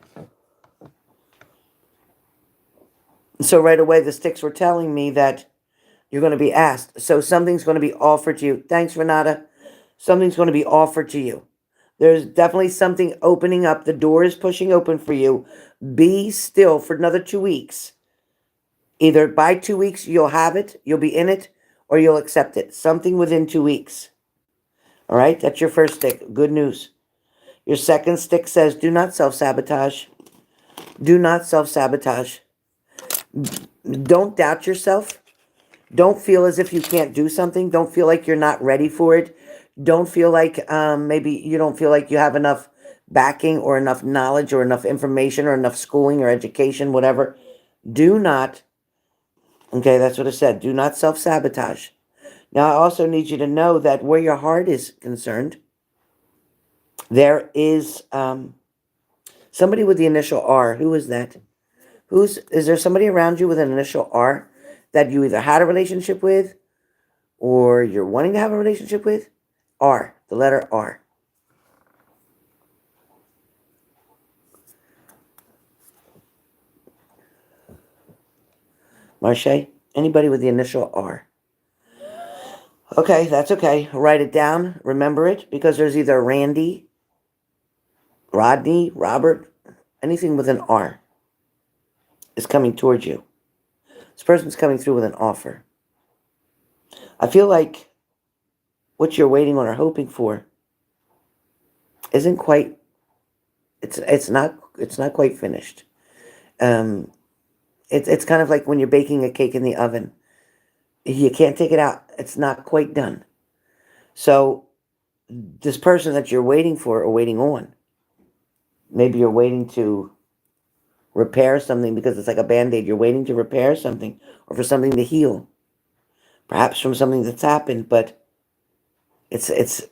So right away, the sticks were telling me that you're going to be asked. So something's going to be offered to you. Thanks, Renata. Something's going to be offered to you. There's definitely something opening up. The door is pushing open for you. Be still for another 2 weeks. Either by 2 weeks, you'll have it, you'll be in it, or you'll accept it. Something within 2 weeks. All right? That's your first stick. Good news. Your second stick says, do not self-sabotage. Do not self-sabotage. Don't doubt yourself. Don't feel as if you can't do something. Don't feel like you're not ready for it. Don't feel like maybe you don't feel like you have enough backing or enough knowledge or enough information or enough schooling or education, whatever. Do not, okay, that's what I said. Do not self-sabotage. Now, I also need you to know that where your heart is concerned, there is somebody with the initial R. Who is that? Is there somebody around you with an initial R that you either had a relationship with or you're wanting to have a relationship with? R, the letter R. Marche, anybody with the initial R. Okay, that's okay. Write it down. Remember it, because there's either Randy, Rodney, Robert, anything with an R is coming towards you. This person's coming through with an offer. I feel like what you're waiting on or hoping for isn't quite, it's not quite finished. It's kind of like when you're baking a cake in the oven. You can't take it out. It's not quite done. So this person that you're waiting for or waiting on, maybe you're waiting to repair something because it's like a Band-Aid. You're waiting to repair something or for something to heal. Perhaps from something that's happened, but it's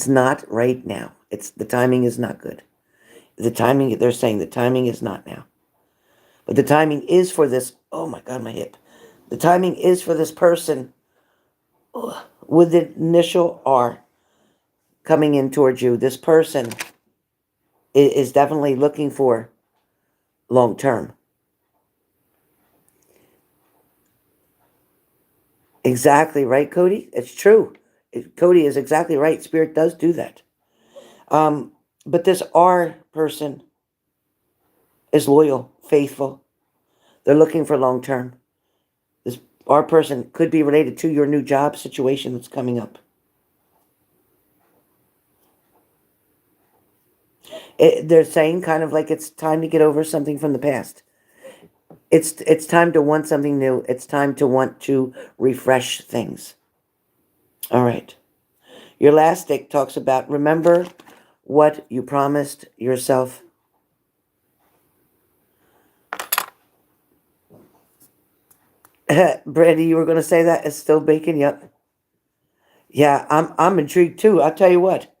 not right now. The timing is not good. The timing, they're saying the timing is not now. But the timing is for this, oh my God, my hip. The timing is for this person with the initial R coming in towards you. This person is definitely looking for long term. Exactly right, Cody. It's true. Cody is exactly right. Spirit does do that. But this R person is loyal, faithful. They're looking for long term. This R person could be related to your new job situation that's coming up. They're saying kind of like it's time to get over something from the past. It's time to want something new. It's time to want to refresh things. All right. Your last stick talks about remember what you promised yourself. Brandy, you were going to say that? It's still baking? Yep. Yeah, I'm intrigued too. I'll tell you what.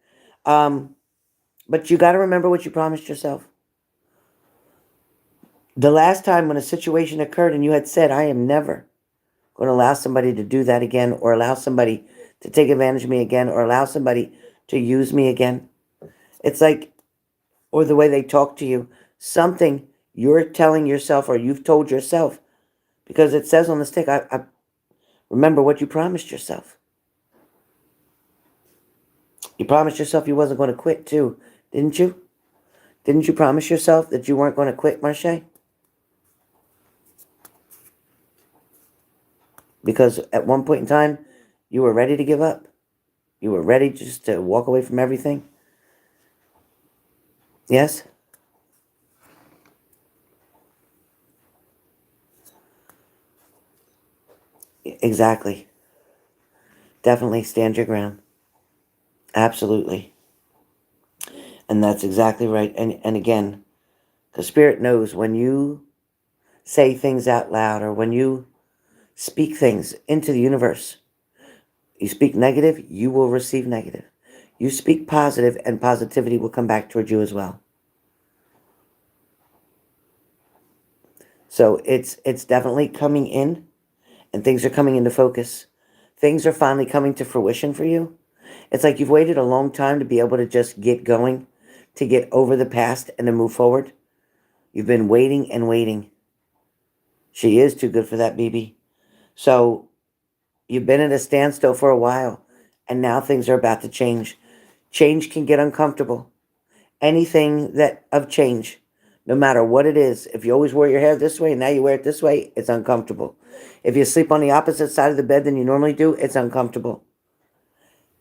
But you got to remember what you promised yourself. The last time when a situation occurred and you had said, I am never going to allow somebody to do that again or allow somebody to take advantage of me again or allow somebody to use me again. It's like, or the way they talk to you, something you're telling yourself or you've told yourself, because it says on the stick, I remember what you promised yourself. You promised yourself you wasn't going to quit too, didn't you? Didn't you promise yourself that you weren't going to quit, Marche? Because at one point in time, you were ready to give up. You were ready just to walk away from everything. Yes? Exactly. Definitely stand your ground. Absolutely. And that's exactly right. And again, the Spirit knows when you say things out loud or when you speak things into the universe, you speak negative, you will receive negative. You speak positive, and positivity will come back towards you as well. So it's definitely coming in, and things are coming into focus. Things are finally coming to fruition for you. It's like you've waited a long time to be able to just get going, to get over the past and to move forward. You've been waiting and waiting. She is too good for that, BB. So you've been at a standstill for a while, and now things are about to change. Change can get uncomfortable. Anything that of change, no matter what it is, if you always wear your hair this way and now you wear it this way, it's uncomfortable. If you sleep on the opposite side of the bed than you normally do, it's uncomfortable.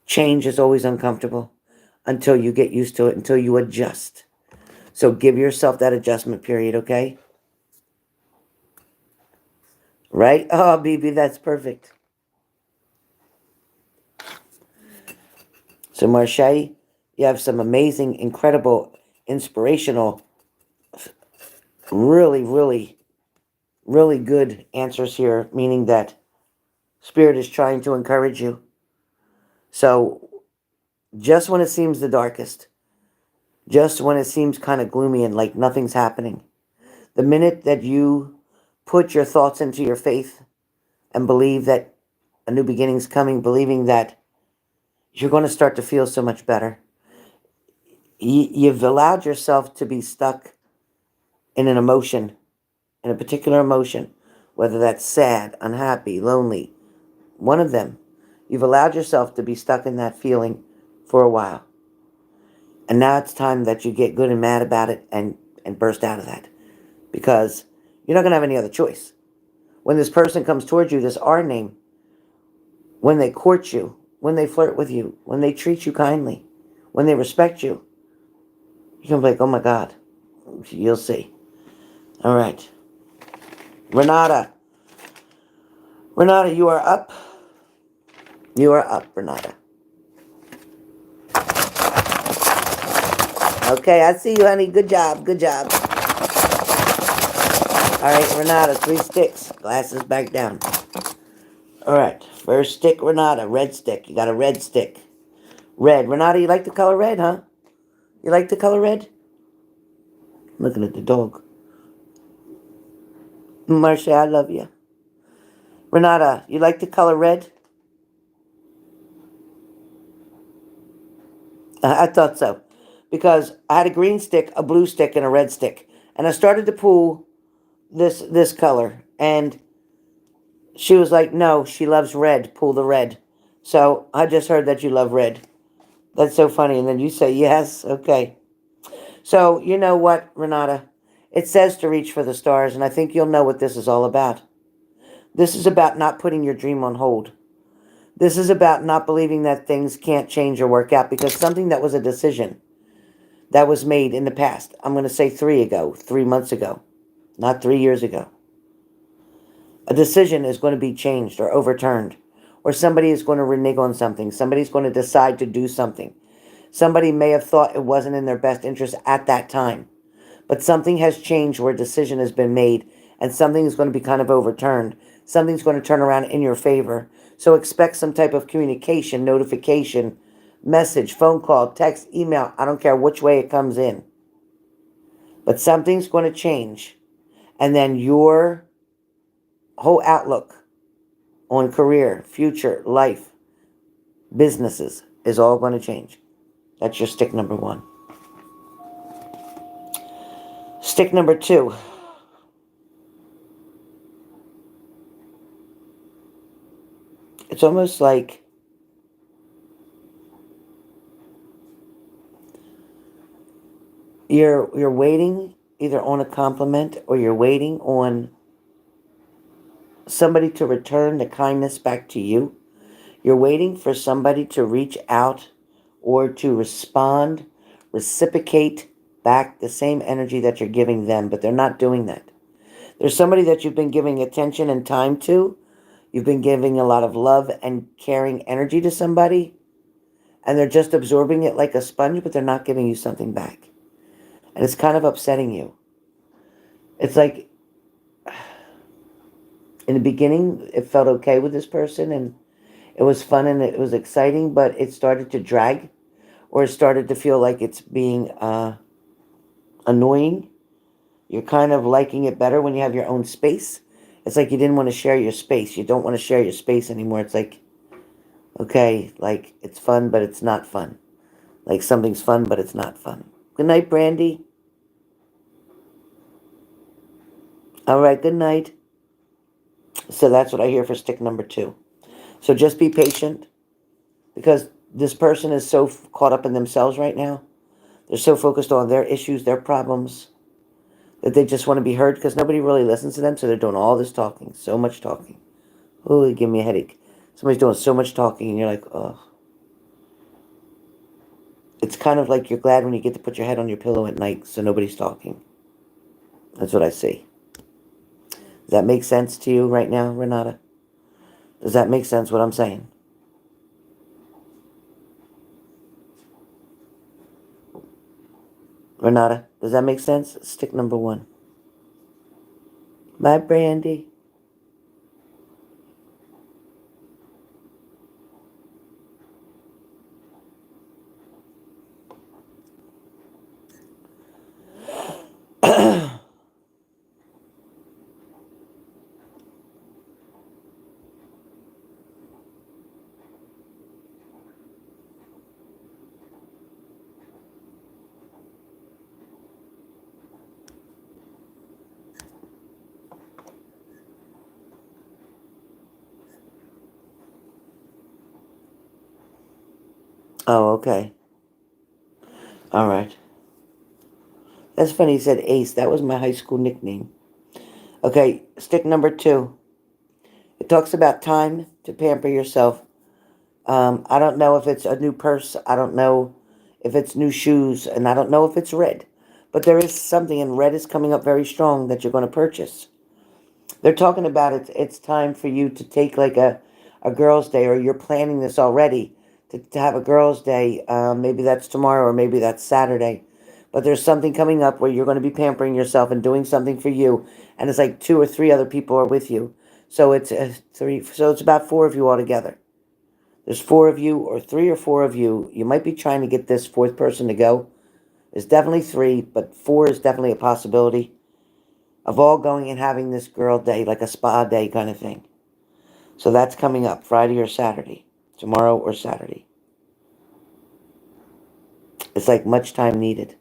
Change is always uncomfortable until you get used to it, until you adjust. So give yourself that adjustment period, okay? Right? Oh, BB, that's perfect. So, Marche, you have some amazing, incredible, inspirational, really, really, really good answers here, meaning that Spirit is trying to encourage you. So, just when it seems the darkest, just when it seems kind of gloomy and like nothing's happening, the minute that you put your thoughts into your faith and believe that a new beginning's coming, believing that you're going to start to feel so much better. You've allowed yourself to be stuck in an emotion, in a particular emotion, whether that's sad, unhappy, lonely, one of them. You've allowed yourself to be stuck in that feeling for a while. And now it's time that you get good and mad about it and burst out of that. Because you're not going to have any other choice. When this person comes towards you, this R name, when they court you, when they flirt with you, when they treat you kindly, when they respect you, you're going to be like, oh my God, you'll see. All right. Renata. Renata, you are up. You are up, Renata. Okay, I see you, honey. Good job. Good job. All right, Renata, 3 sticks. Glasses back down. All right, first stick, Renata. Red stick. You got a red stick. Red. Renata, you like the color red, huh? You like the color red? Looking at the dog. Marche, I love you. Renata, you like the color red? I thought so. Because I had a green stick, a blue stick, and a red stick. And I started to pull this color. And she was like, no, she loves red. Pull the red. So I just heard that you love red. That's so funny. And then you say, yes, okay. So you know what, Renata? It says to reach for the stars. And I think you'll know what this is all about. This is about not putting your dream on hold. This is about not believing that things can't change or work out, because something that was a decision that was made in the past, I'm going to say 3 months ago, not 3 years ago. A decision is going to be changed or overturned, or somebody is going to renege on something. Somebody's going to decide to do something. Somebody may have thought it wasn't in their best interest at that time, but something has changed where a decision has been made, and something is going to be kind of overturned. Something's going to turn around in your favor. So expect some type of communication, notification, message, phone call, text, email. I don't care which way it comes in. But something's going to change. And then your whole outlook on career, future, life, businesses is all going to change. That's your stick number 1. Stick number 2. It's almost like you're waiting either on a compliment, or you're waiting on somebody to return the kindness back to you. You're waiting for somebody to reach out or to respond, reciprocate back the same energy that you're giving them, but they're not doing that. There's somebody that you've been giving attention and time to. You've been giving a lot of love and caring energy to somebody, and they're just absorbing it like a sponge, but they're not giving you something back. And it's kind of upsetting you. It's like, in the beginning, it felt okay with this person, and it was fun and it was exciting, but it started to drag, or it started to feel like it's being annoying. You're kind of liking it better when you have your own space. It's like you didn't want to share your space. You don't want to share your space anymore. It's like, okay, like it's fun, but it's not fun. Like something's fun, but it's not fun. Good night, Brandy. All right, good night. So that's what I hear for stick number 2. So just be patient, because this person is so caught up in themselves right now. They're so focused on their issues, their problems, that they just want to be heard, because nobody really listens to them. So they're doing all this talking, so much talking. Oh, it give me a headache. Somebody's doing so much talking, and you're like, oh. It's kind of like you're glad when you get to put your head on your pillow at night so nobody's talking. That's what I see. Does that make sense to you right now, Renata? Does that make sense what I'm saying? Renata, does that make sense? Stick number 1. Bye, Brandy. Oh, okay. All right. That's funny you said Ace. That was my high school nickname. Okay, stick number 2. It talks about time to pamper yourself. I don't know if it's a new purse. I don't know if it's new shoes. And I don't know if it's red. But there is something, and red is coming up very strong, that you're going to purchase. They're talking about it's time for you to take like a girls' day, or you're planning this already, to have a girls' day. Maybe that's tomorrow, or maybe that's Saturday. But there's something coming up where you're going to be pampering yourself and doing something for you. And it's like 2 or 3 other people are with you. So it's 3. So it's about 4 of you all together. There's 4 of you, or 3 or 4 of you. You might be trying to get this 4th person to go. There's definitely 3, but 4 is definitely a possibility of all going and having this girl day, like a spa day kind of thing. So that's coming up Friday or Saturday, tomorrow or Saturday. It's like much time needed.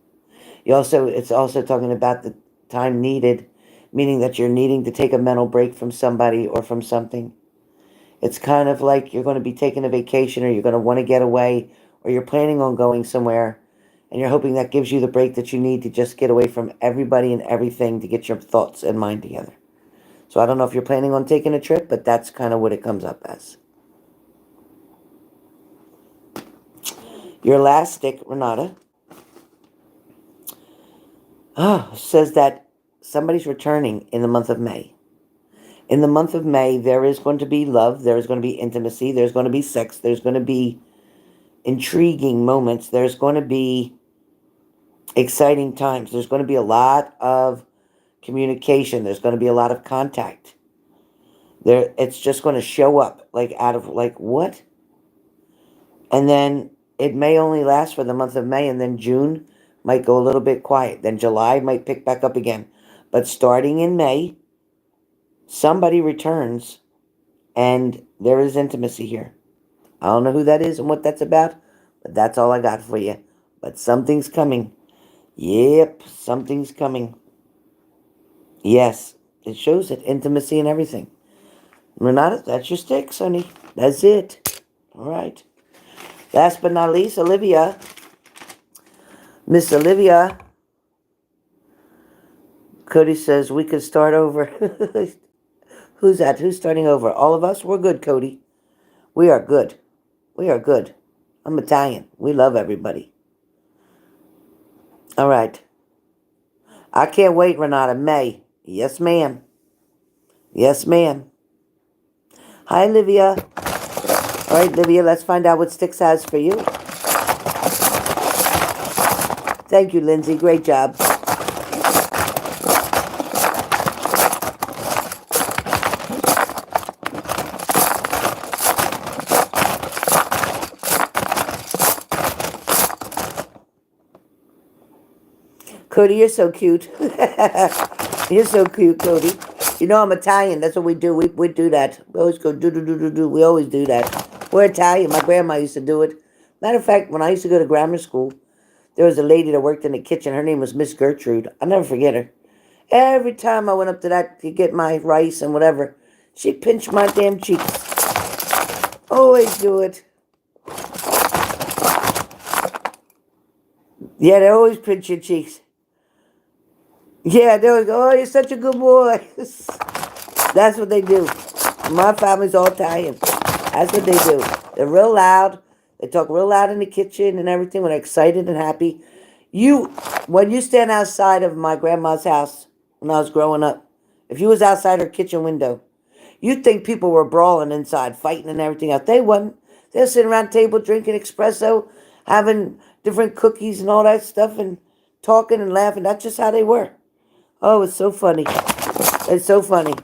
It's also talking about the time needed, meaning that you're needing to take a mental break from somebody or from something. It's kind of like you're going to be taking a vacation, or you're going to want to get away, or you're planning on going somewhere, and you're hoping that gives you the break that you need to just get away from everybody and everything, to get your thoughts and mind together. So I don't know if you're planning on taking a trip, but that's kind of what it comes up as. Your last stick, Renata, says that somebody's returning in the month of May. In the month of May, there is going to be love, there is going to be intimacy, there's going to be sex, there's going to be intriguing moments, there's going to be exciting times, there's going to be a lot of communication, there's going to be a lot of contact. It's just going to show up like out of like, what? And then it may only last for the month of May, and then June might go a little bit quiet. Then July might pick back up again. But starting in May, somebody returns, and there is intimacy here. I don't know who that is and what that's about, but that's all I got for you. But something's coming. Yep, something's coming. Yes, it shows it. Intimacy and everything. Renata, that's your stick, honey. That's it. All right. Last but not least, Olivia. Miss Olivia. Cody says we could start over. Who's that? Who's starting over? All of us? We're good, Cody. We are good. We are good. I'm Italian. We love everybody. All right. I can't wait, Renata. May. Yes, ma'am. Yes, ma'am. Hi, Olivia. All right, Olivia, let's find out what Styx has for you. Thank you, Lindsay. Great job. Cody, you're so cute. You're so cute, Cody. You know I'm Italian. That's what we do. We do that. We always go do. We always do that. We're Italian. My grandma used to do it. Matter of fact, when I used to go to grammar school, there was a lady that worked in the kitchen. Her name was Miss Gertrude. I'll never forget her. Every time I went up to that to get my rice and whatever, She pinched my damn cheeks. Always do it. Yeah, they always pinch your cheeks. Yeah, they always go, oh, you're such a good boy. That's what they do. My family's all Italian. That's what they do. They're real loud. They talk real loud in the kitchen and everything when they're excited and happy. When you stand outside of my grandma's house when I was growing up, if you was outside her kitchen window, you'd think people were brawling inside, fighting and everything else. They wasn't. They were sitting around the table drinking espresso, having different cookies and all that stuff and talking and laughing. That's just how they were. Oh, it's so funny. It's so funny.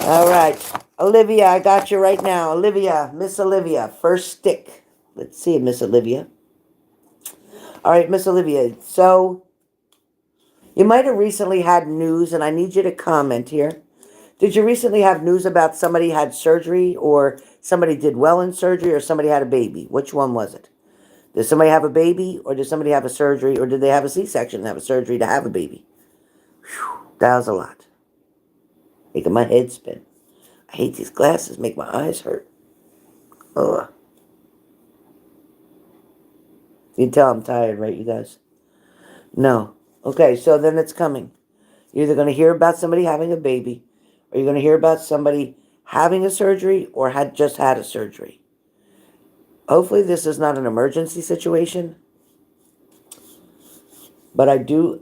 All right. Olivia, I got you right now. Olivia, Miss Olivia, first stick. Let's see, Miss Olivia. All right, Miss Olivia. So, you might have recently had news, and I need you to comment here. Did you recently have news about somebody had surgery, or somebody did well in surgery, or somebody had a baby? Which one was it? Did somebody have a baby, or did somebody have a surgery, or did they have a C-section and have a surgery to have a baby? Whew, that was a lot. Making my head spin. I hate these glasses, make my eyes hurt. Ugh. You can tell I'm tired, right, you guys? No. Okay, so then it's coming. You're either going to hear about somebody having a baby, or you're going to hear about somebody having a surgery or had just had a surgery. Hopefully this is not an emergency situation. But I do.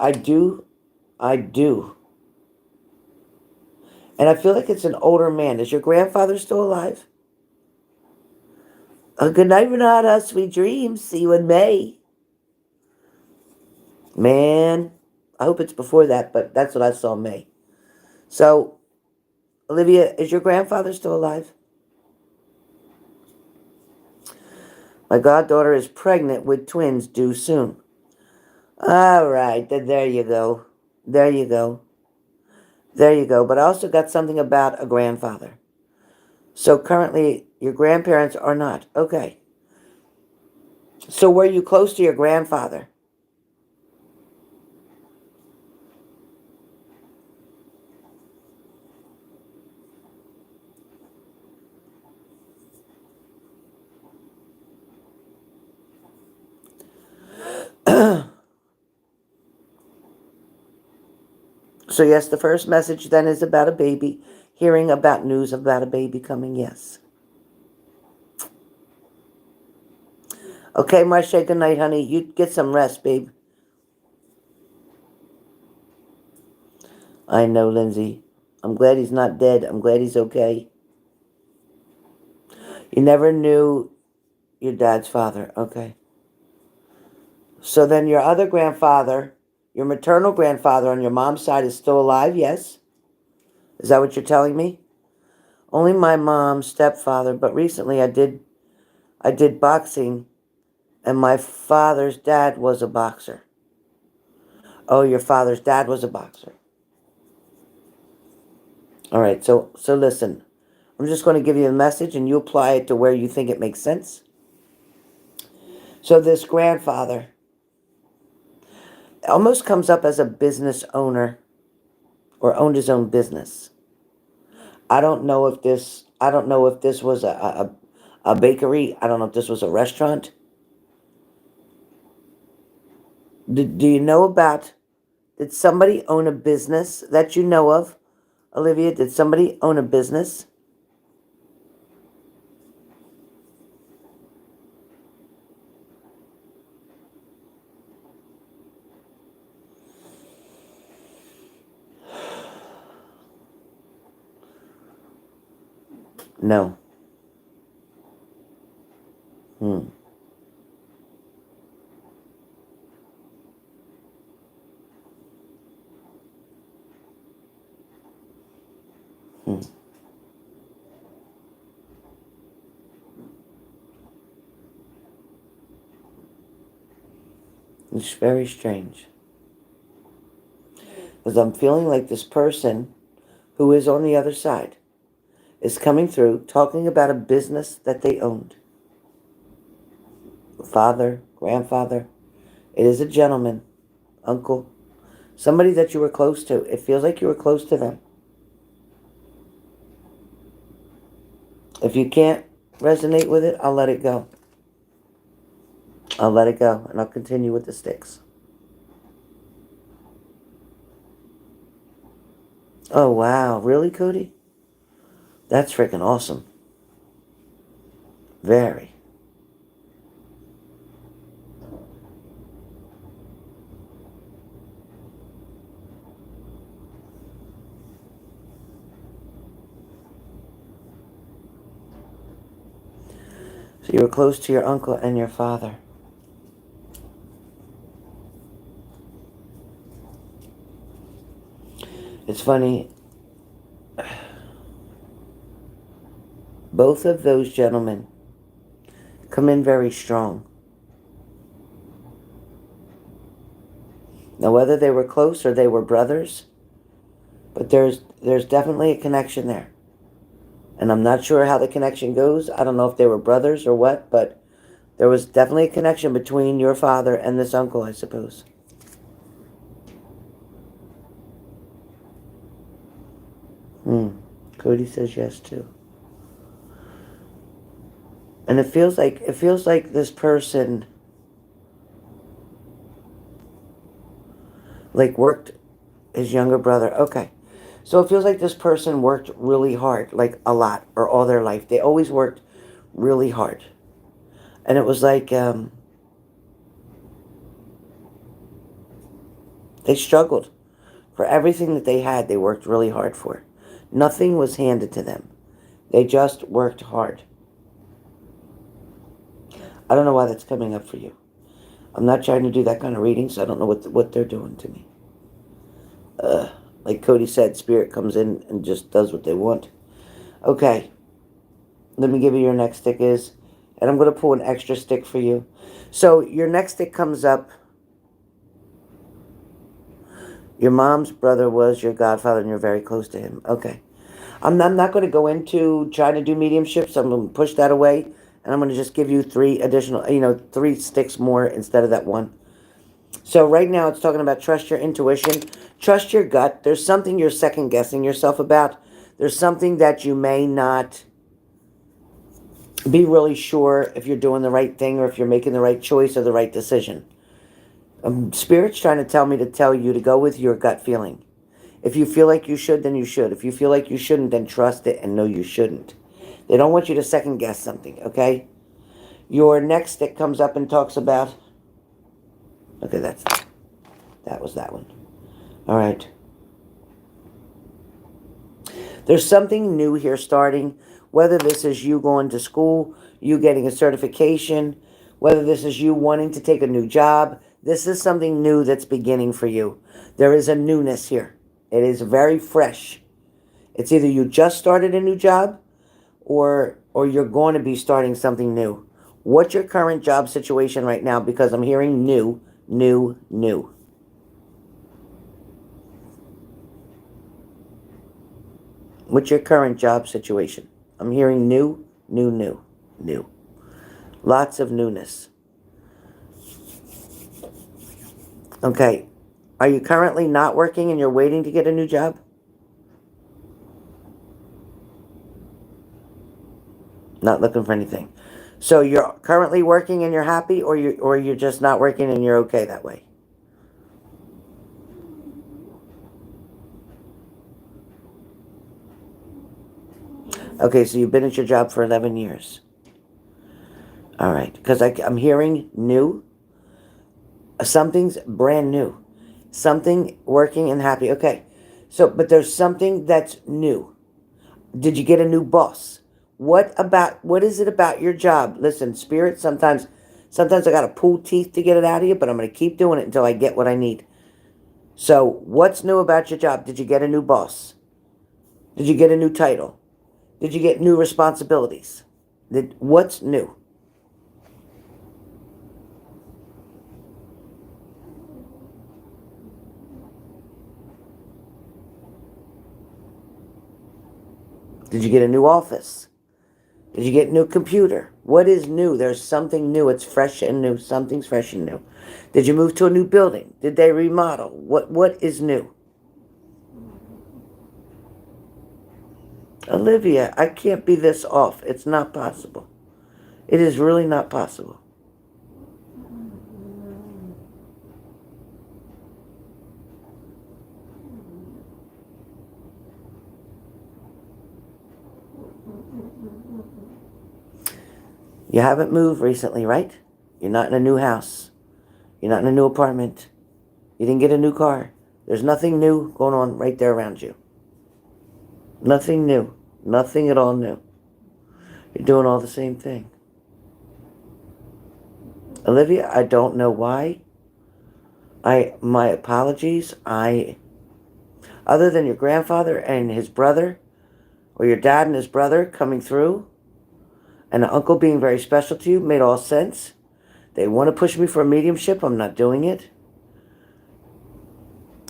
And I feel like it's an older man. Is your grandfather still alive? Good night, Renata. Sweet dreams. See you in May. Man, I hope it's before that, but that's what I saw in May. So, Olivia, is your grandfather still alive? My goddaughter is pregnant with twins due soon. All right, then there you go. There you go. There you go. But I also got something about a grandfather. So currently, your grandparents are not. Okay. So were you close to your grandfather? So yes, the first message then is about a baby. Hearing about news about a baby coming, yes. Okay, Marche, good night, honey. You get some rest, babe. I know, Lindsay. I'm glad he's not dead. I'm glad he's okay. You never knew your dad's father. Okay. So then your other grandfather, your maternal grandfather on your mom's side is still alive, yes? Is that what you're telling me? Only my mom's stepfather, but recently I did boxing, and my father's dad was a boxer. Oh, your father's dad was a boxer. All right, so listen. I'm just going to give you a message, and you apply it to where you think it makes sense. So this grandfather almost comes up as a business owner or owned his own business. I don't know if this was a bakery. I don't know if this was a restaurant. Do you know about, did somebody own a business that you know of? Olivia, did somebody own a business? No. Hmm. Hmm. It's very strange. Because I'm feeling like this person who is on the other side is coming through talking about a business that they owned. Father, grandfather. It is a gentleman, uncle, Somebody that you were close to. It feels like you were close to them. If you can't resonate with it, I'll let it go. I'll let it go, and I'll continue with the Styx. Oh, wow. Really, Cody? That's freaking awesome. Very. So you were close to your uncle and your father. It's funny. Both of those gentlemen come in very strong. Now, whether they were close or they were brothers, but there's definitely a connection there. And I'm not sure how the connection goes. I don't know if they were brothers or what, but there was definitely a connection between your father and this uncle, I suppose. Cody says yes too. And it feels like this person like worked his younger brother. Okay. So it feels like this person worked really hard, like a lot, or all their life. They always worked really hard. And it was like they struggled. For everything that they had, they worked really hard for. Nothing was handed to them. They just worked hard. I don't know why that's coming up for you. I'm not trying to do that kind of reading, so I don't know what they're doing to me. Like Cody said, spirit comes in and just does what they want. Okay. Let me give you your next stick is, and I'm going to pull an extra stick for you. So your next stick comes up. Your mom's brother was your godfather and you're very close to him. Okay. I'm not going to go into trying to do mediumships. I'm going to push that away. And I'm going to just give you 3 additional, 3 sticks more instead of that 1. So right now it's talking about trust your intuition. Trust your gut. There's something you're second guessing yourself about. There's something that you may not be really sure if you're doing the right thing or if you're making the right choice or the right decision. Spirit's trying to tell me to tell you to go with your gut feeling. If you feel like you should, then you should. If you feel like you shouldn't, then trust it and know you shouldn't. They don't want you to second guess something, okay? Your next stick comes up and talks about... Okay, that was that one. All right. There's something new here starting, whether this is you going to school, you getting a certification, whether this is you wanting to take a new job. This is something new that's beginning for you. There is a newness here. It is very fresh. It's either you just started a new job or you're going to be starting something new. What's your current job situation right now? Because I'm hearing new, new, new. What's your current job situation? I'm hearing new, new, new, new. Lots of newness. Okay. Are you currently not working and you're waiting to get a new job? Not looking for anything. So you're currently working and you're happy, or you're just not working and you're okay that way? Okay, so you've been at your job for 11 years. All right, because I'm hearing new. Something's brand new. Something working and happy. Okay, so, but there's something that's new. Did you get a new boss? What is it about your job? Listen, Spirit, sometimes I got to pull teeth to get it out of you, but I'm going to keep doing it until I get what I need. So, what's new about your job? Did you get a new boss? Did you get a new title? Did you get new responsibilities? What's new? Did you get a new office? Did you get a new computer? What is new? There's something new. It's fresh and new. Something's fresh and new. Did you move to a new building? Did they remodel? What is new? Olivia, I can't be this off. It's not possible. It is really not possible. You haven't moved recently, right? You're not in a new house. You're not in a new apartment. You didn't get a new car. There's nothing new going on right there around you. Nothing new. Nothing at all new. You're doing all the same thing. Olivia, I don't know why. My apologies. Other than your grandfather and his brother, or your dad and his brother coming through, and the uncle being very special to you, made all sense. They want to push me for a mediumship. I'm not doing it.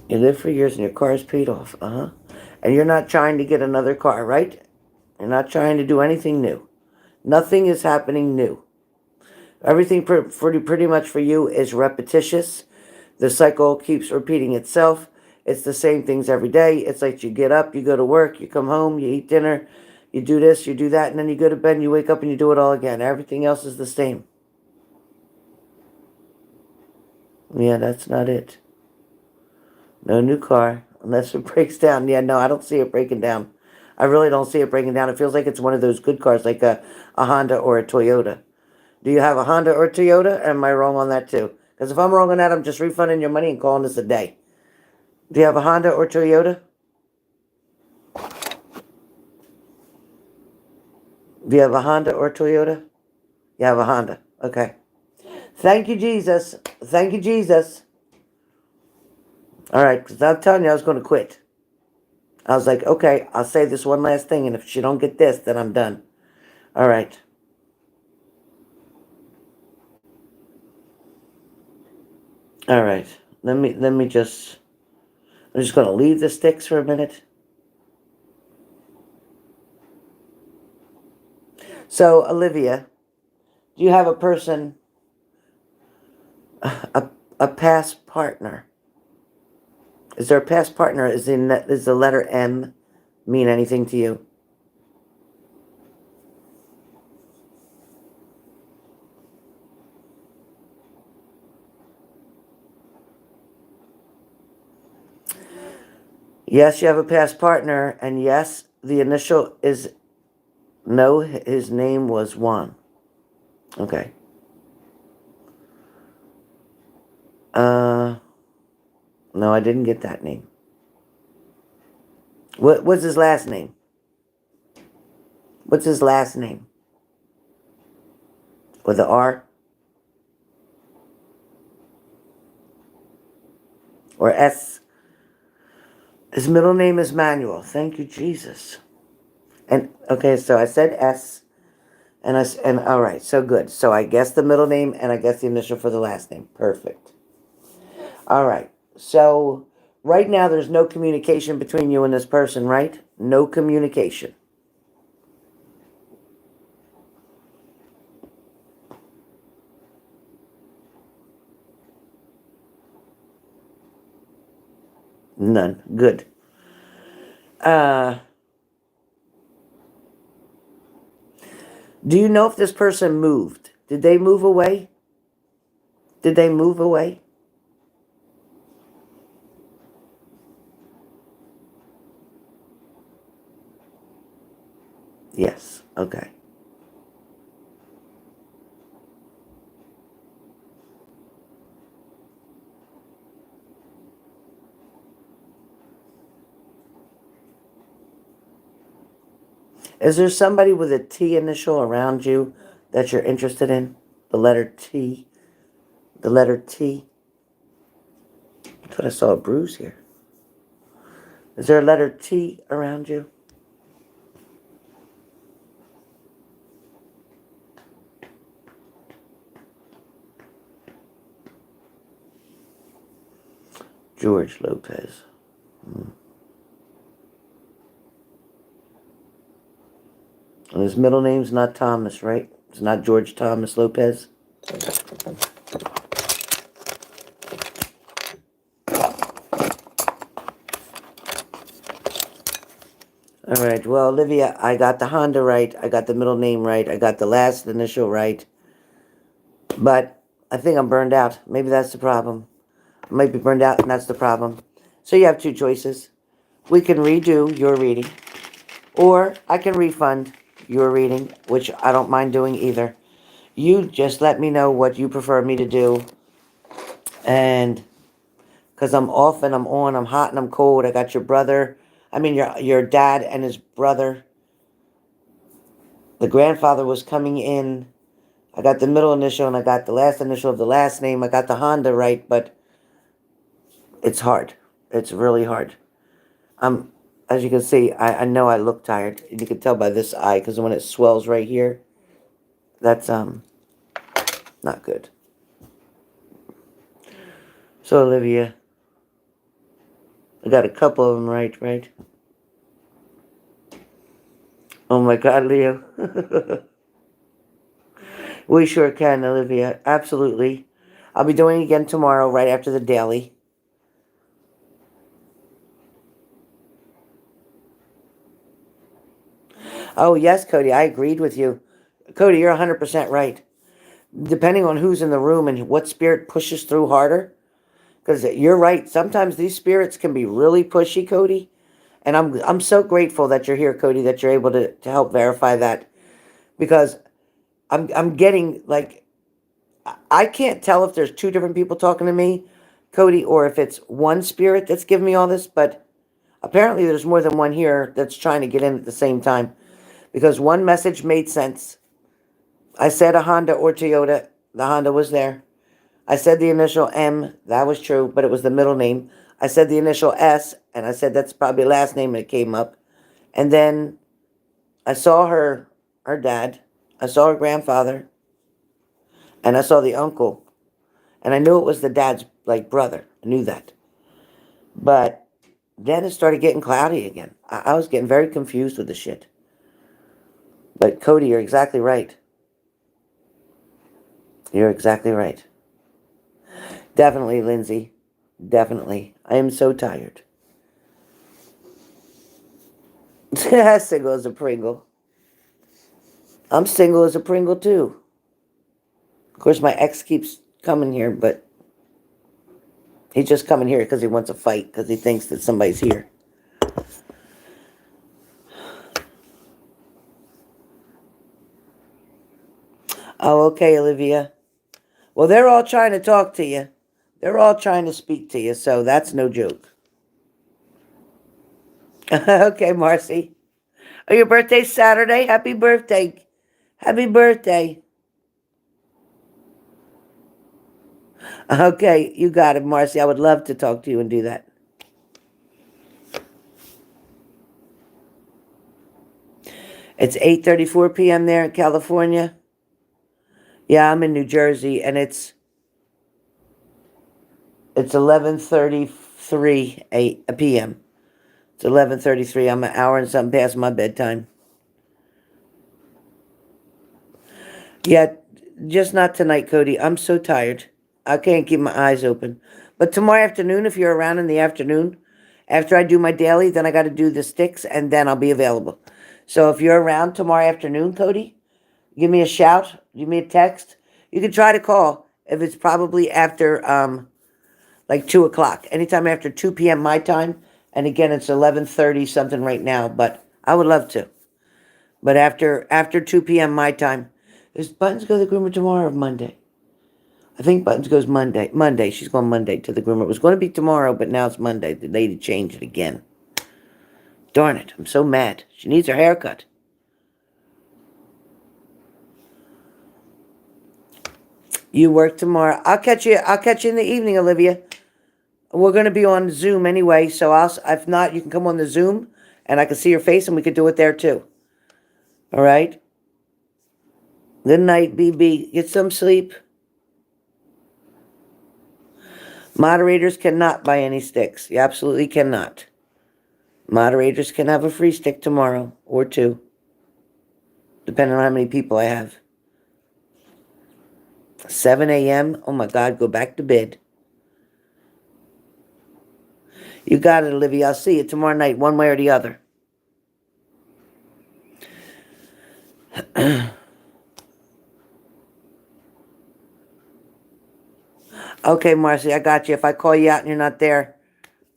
You lived for years and your car is paid off. And you're not trying to get another car, right? You're not trying to do anything new. Nothing is happening new. Everything pretty much for you is repetitious. The cycle keeps repeating itself. It's the same things every day. It's like you get up, you go to work, you come home, you eat dinner, you do this, you do that, and then you go to bed and you wake up and you do it all again. Everything else is the same. Yeah, that's not it. No new car, unless it breaks down. Yeah, no, I don't see it breaking down. I really don't see it breaking down. It feels like it's one of those good cars, like a Honda or a Toyota. Do you have a Honda or a Toyota? Am I wrong on that too? Because if I'm wrong on that, I'm just refunding your money and calling this a day. Do you have a Honda or Toyota? Do you have a Honda or Toyota? You have a Honda. Okay. Thank you, Jesus. Thank you, Jesus. All right, because I'm telling you, I was going to quit. I was like, okay, I'll say this one last thing, and if she don't get this, then I'm done. All right. All right. I'm just going to leave the Styx for a minute. So, Olivia, do you have a person, a past partner? Is there a past partner? Is the letter M mean anything to you? Yes, you have a past partner, and yes, the initial is no. His name was Juan. Okay. No, I didn't get that name. What's his last name? What's his last name? With the R? Or S? His middle name is Manuel. Thank you, Jesus. And, okay, so I said S, and all right, so good. So I guess the middle name, and I guess the initial for the last name. Perfect. All right, so right now there's no communication between you and this person, right? No communication. None. Good. Do you know if this person moved? Did they move away? Did they move away? Yes. Okay. Is there somebody with a T initial around you that you're interested in? The letter T. The letter T. I thought I saw a bruise here. Is there a letter T around you? George Lopez. And his middle name's not Thomas, right? It's not George Thomas Lopez. All right, well, Olivia, I got the Honda right. I got the middle name right. I got the last initial right. But I think I'm burned out. Maybe that's the problem. I might be burned out, and that's the problem. So you have two choices. We can redo your reading, or I can refund your reading, which I don't mind doing either. You just let me know what you prefer me to do. And because I'm off and I'm on, I'm hot and I'm cold. I got your brother, your dad and his brother. The grandfather was coming in. I got the middle initial and I got the last initial of the last name. I got the Honda right, but it's hard. It's really hard. As you can see, I know I look tired. You can tell by this eye, because when it swells right here, that's not good. So Olivia, I got a couple of them right? Oh my God, Leo. We sure can, Olivia. Absolutely. I'll be doing it again tomorrow, right after the daily. Oh, yes, Cody, I agreed with you. Cody, you're 100% right. Depending on who's in the room and what spirit pushes through harder, because you're right. Sometimes these spirits can be really pushy, Cody. And I'm so grateful that you're here, Cody, that you're able to help verify that. Because I'm getting, like, I can't tell if there's two different people talking to me, Cody, or if it's one spirit that's giving me all this, but apparently there's more than one here that's trying to get in at the same time. Because one message made sense. I said a Honda or Toyota. The Honda was there. I said the initial M. That was true, but it was the middle name. I said the initial S, and I said that's probably last name, and it came up. And then I saw her dad. I saw her grandfather. And I saw the uncle. And I knew it was the dad's, like, brother. I knew that. But then it started getting cloudy again. I was getting very confused with the shit. But Cody, you're exactly right. You're exactly right. Definitely, Lindsay. Definitely. I am so tired. Single as a Pringle. I'm single as a Pringle, too. Of course, my ex keeps coming here, but he's just coming here because he wants a fight, because he thinks that somebody's here. Oh, okay, Olivia. Well, they're all trying to talk to you. They're all trying to speak to you, so that's no joke. Okay, Marcy. Oh, your birthday's Saturday? Happy birthday. Happy birthday. Okay, you got it, Marcy. I would love to talk to you and do that. It's 8:34 p.m. there in California. Yeah, I'm in New Jersey, and it's 11:33 p.m. It's 11:33. I'm an hour and something past my bedtime. Yeah, just not tonight, Cody. I'm so tired. I can't keep my eyes open. But tomorrow afternoon, if you're around in the afternoon, after I do my daily, then I got to do the Styx, and then I'll be available. So if you're around tomorrow afternoon, Cody, give me a shout, give me a text. You can try to call if it's probably after like 2 o'clock. Anytime after 2 p.m. my time. And again, it's 11:30 something right now, but I would love to. But after 2 p.m. my time, is Buttons go to the groomer tomorrow or Monday? I think Buttons goes Monday. Monday. She's going Monday to the groomer. It was going to be tomorrow, but now it's Monday. The lady changed it again. Darn it. I'm so mad. She needs her haircut. You work tomorrow. I'll catch you in the evening, Olivia. We're going to be on Zoom anyway, so if not, you can come on the Zoom and I can see your face and we could do it there too. All right? Good night, BB. Get some sleep. Moderators cannot buy any sticks. You absolutely cannot. Moderators can have a free stick tomorrow or two. depending on how many people I have. 7 a.m. Oh my God, go back to bed. You got it, Olivia. I'll see you tomorrow night, one way or the other. Okay, Marcy, I got you. If I call you out and you're not there,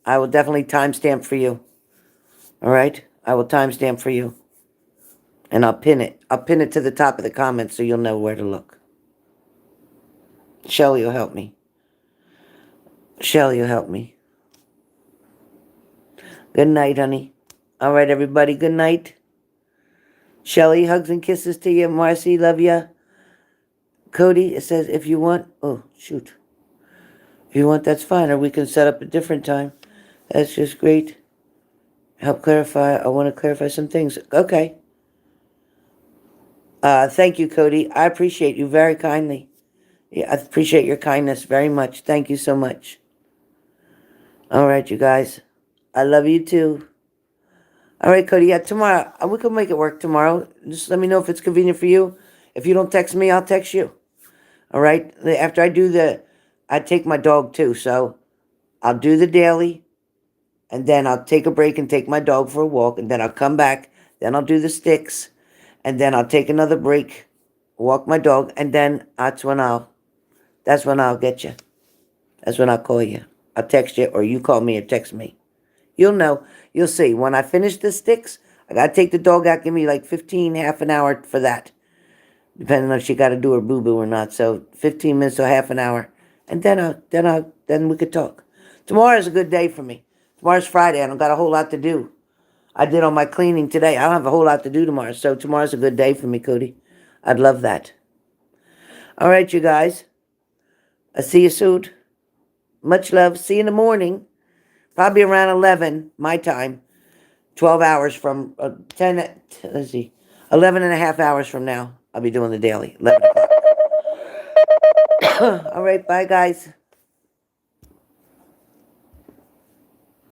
I will definitely timestamp for you. All right? I will timestamp for you. And I'll pin it. I'll pin it to the top of the comments so you'll know where to look. Shelly will help me. Shelly will help me. Good night, honey. All right, everybody. Good night. Shelly, hugs and kisses to you. Marcy, love ya. Cody, it says, if you want... Oh, shoot. If you want, that's fine. Or we can set up a different time. That's just great. Help clarify. I want to clarify some things. Okay. Thank you, Cody. I appreciate you very kindly. Yeah, I appreciate your kindness very much. Thank you so much. All right, you guys. I love you too. All right, Cody. Yeah, tomorrow. We can make it work tomorrow. Just let me know if it's convenient for you. If you don't text me, I'll text you. All right? After I do I take my dog too. So I'll do the daily. And then I'll take a break and take my dog for a walk. And then I'll come back. Then I'll do the Styx. And then I'll take another break. Walk my dog. And then that's when I'll get you. That's when I'll call you. I'll text you, or you call me or text me. You'll know. You'll see. When I finish the Styx, I got to take the dog out. Give me like 15, half an hour for that. Depending on if she got to do her boo-boo or not. So 15 minutes or half an hour. And then we could talk. Tomorrow's a good day for me. Tomorrow's Friday. I don't got a whole lot to do. I did all my cleaning today. I don't have a whole lot to do tomorrow. So tomorrow's a good day for me, Cody. I'd love that. All right, you guys. I'll see you soon. Much love. See you in the morning. Probably around 11, my time. 12 hours from 11 and a half hours from now. I'll be doing the daily. 11 o'clock. All right, bye, guys.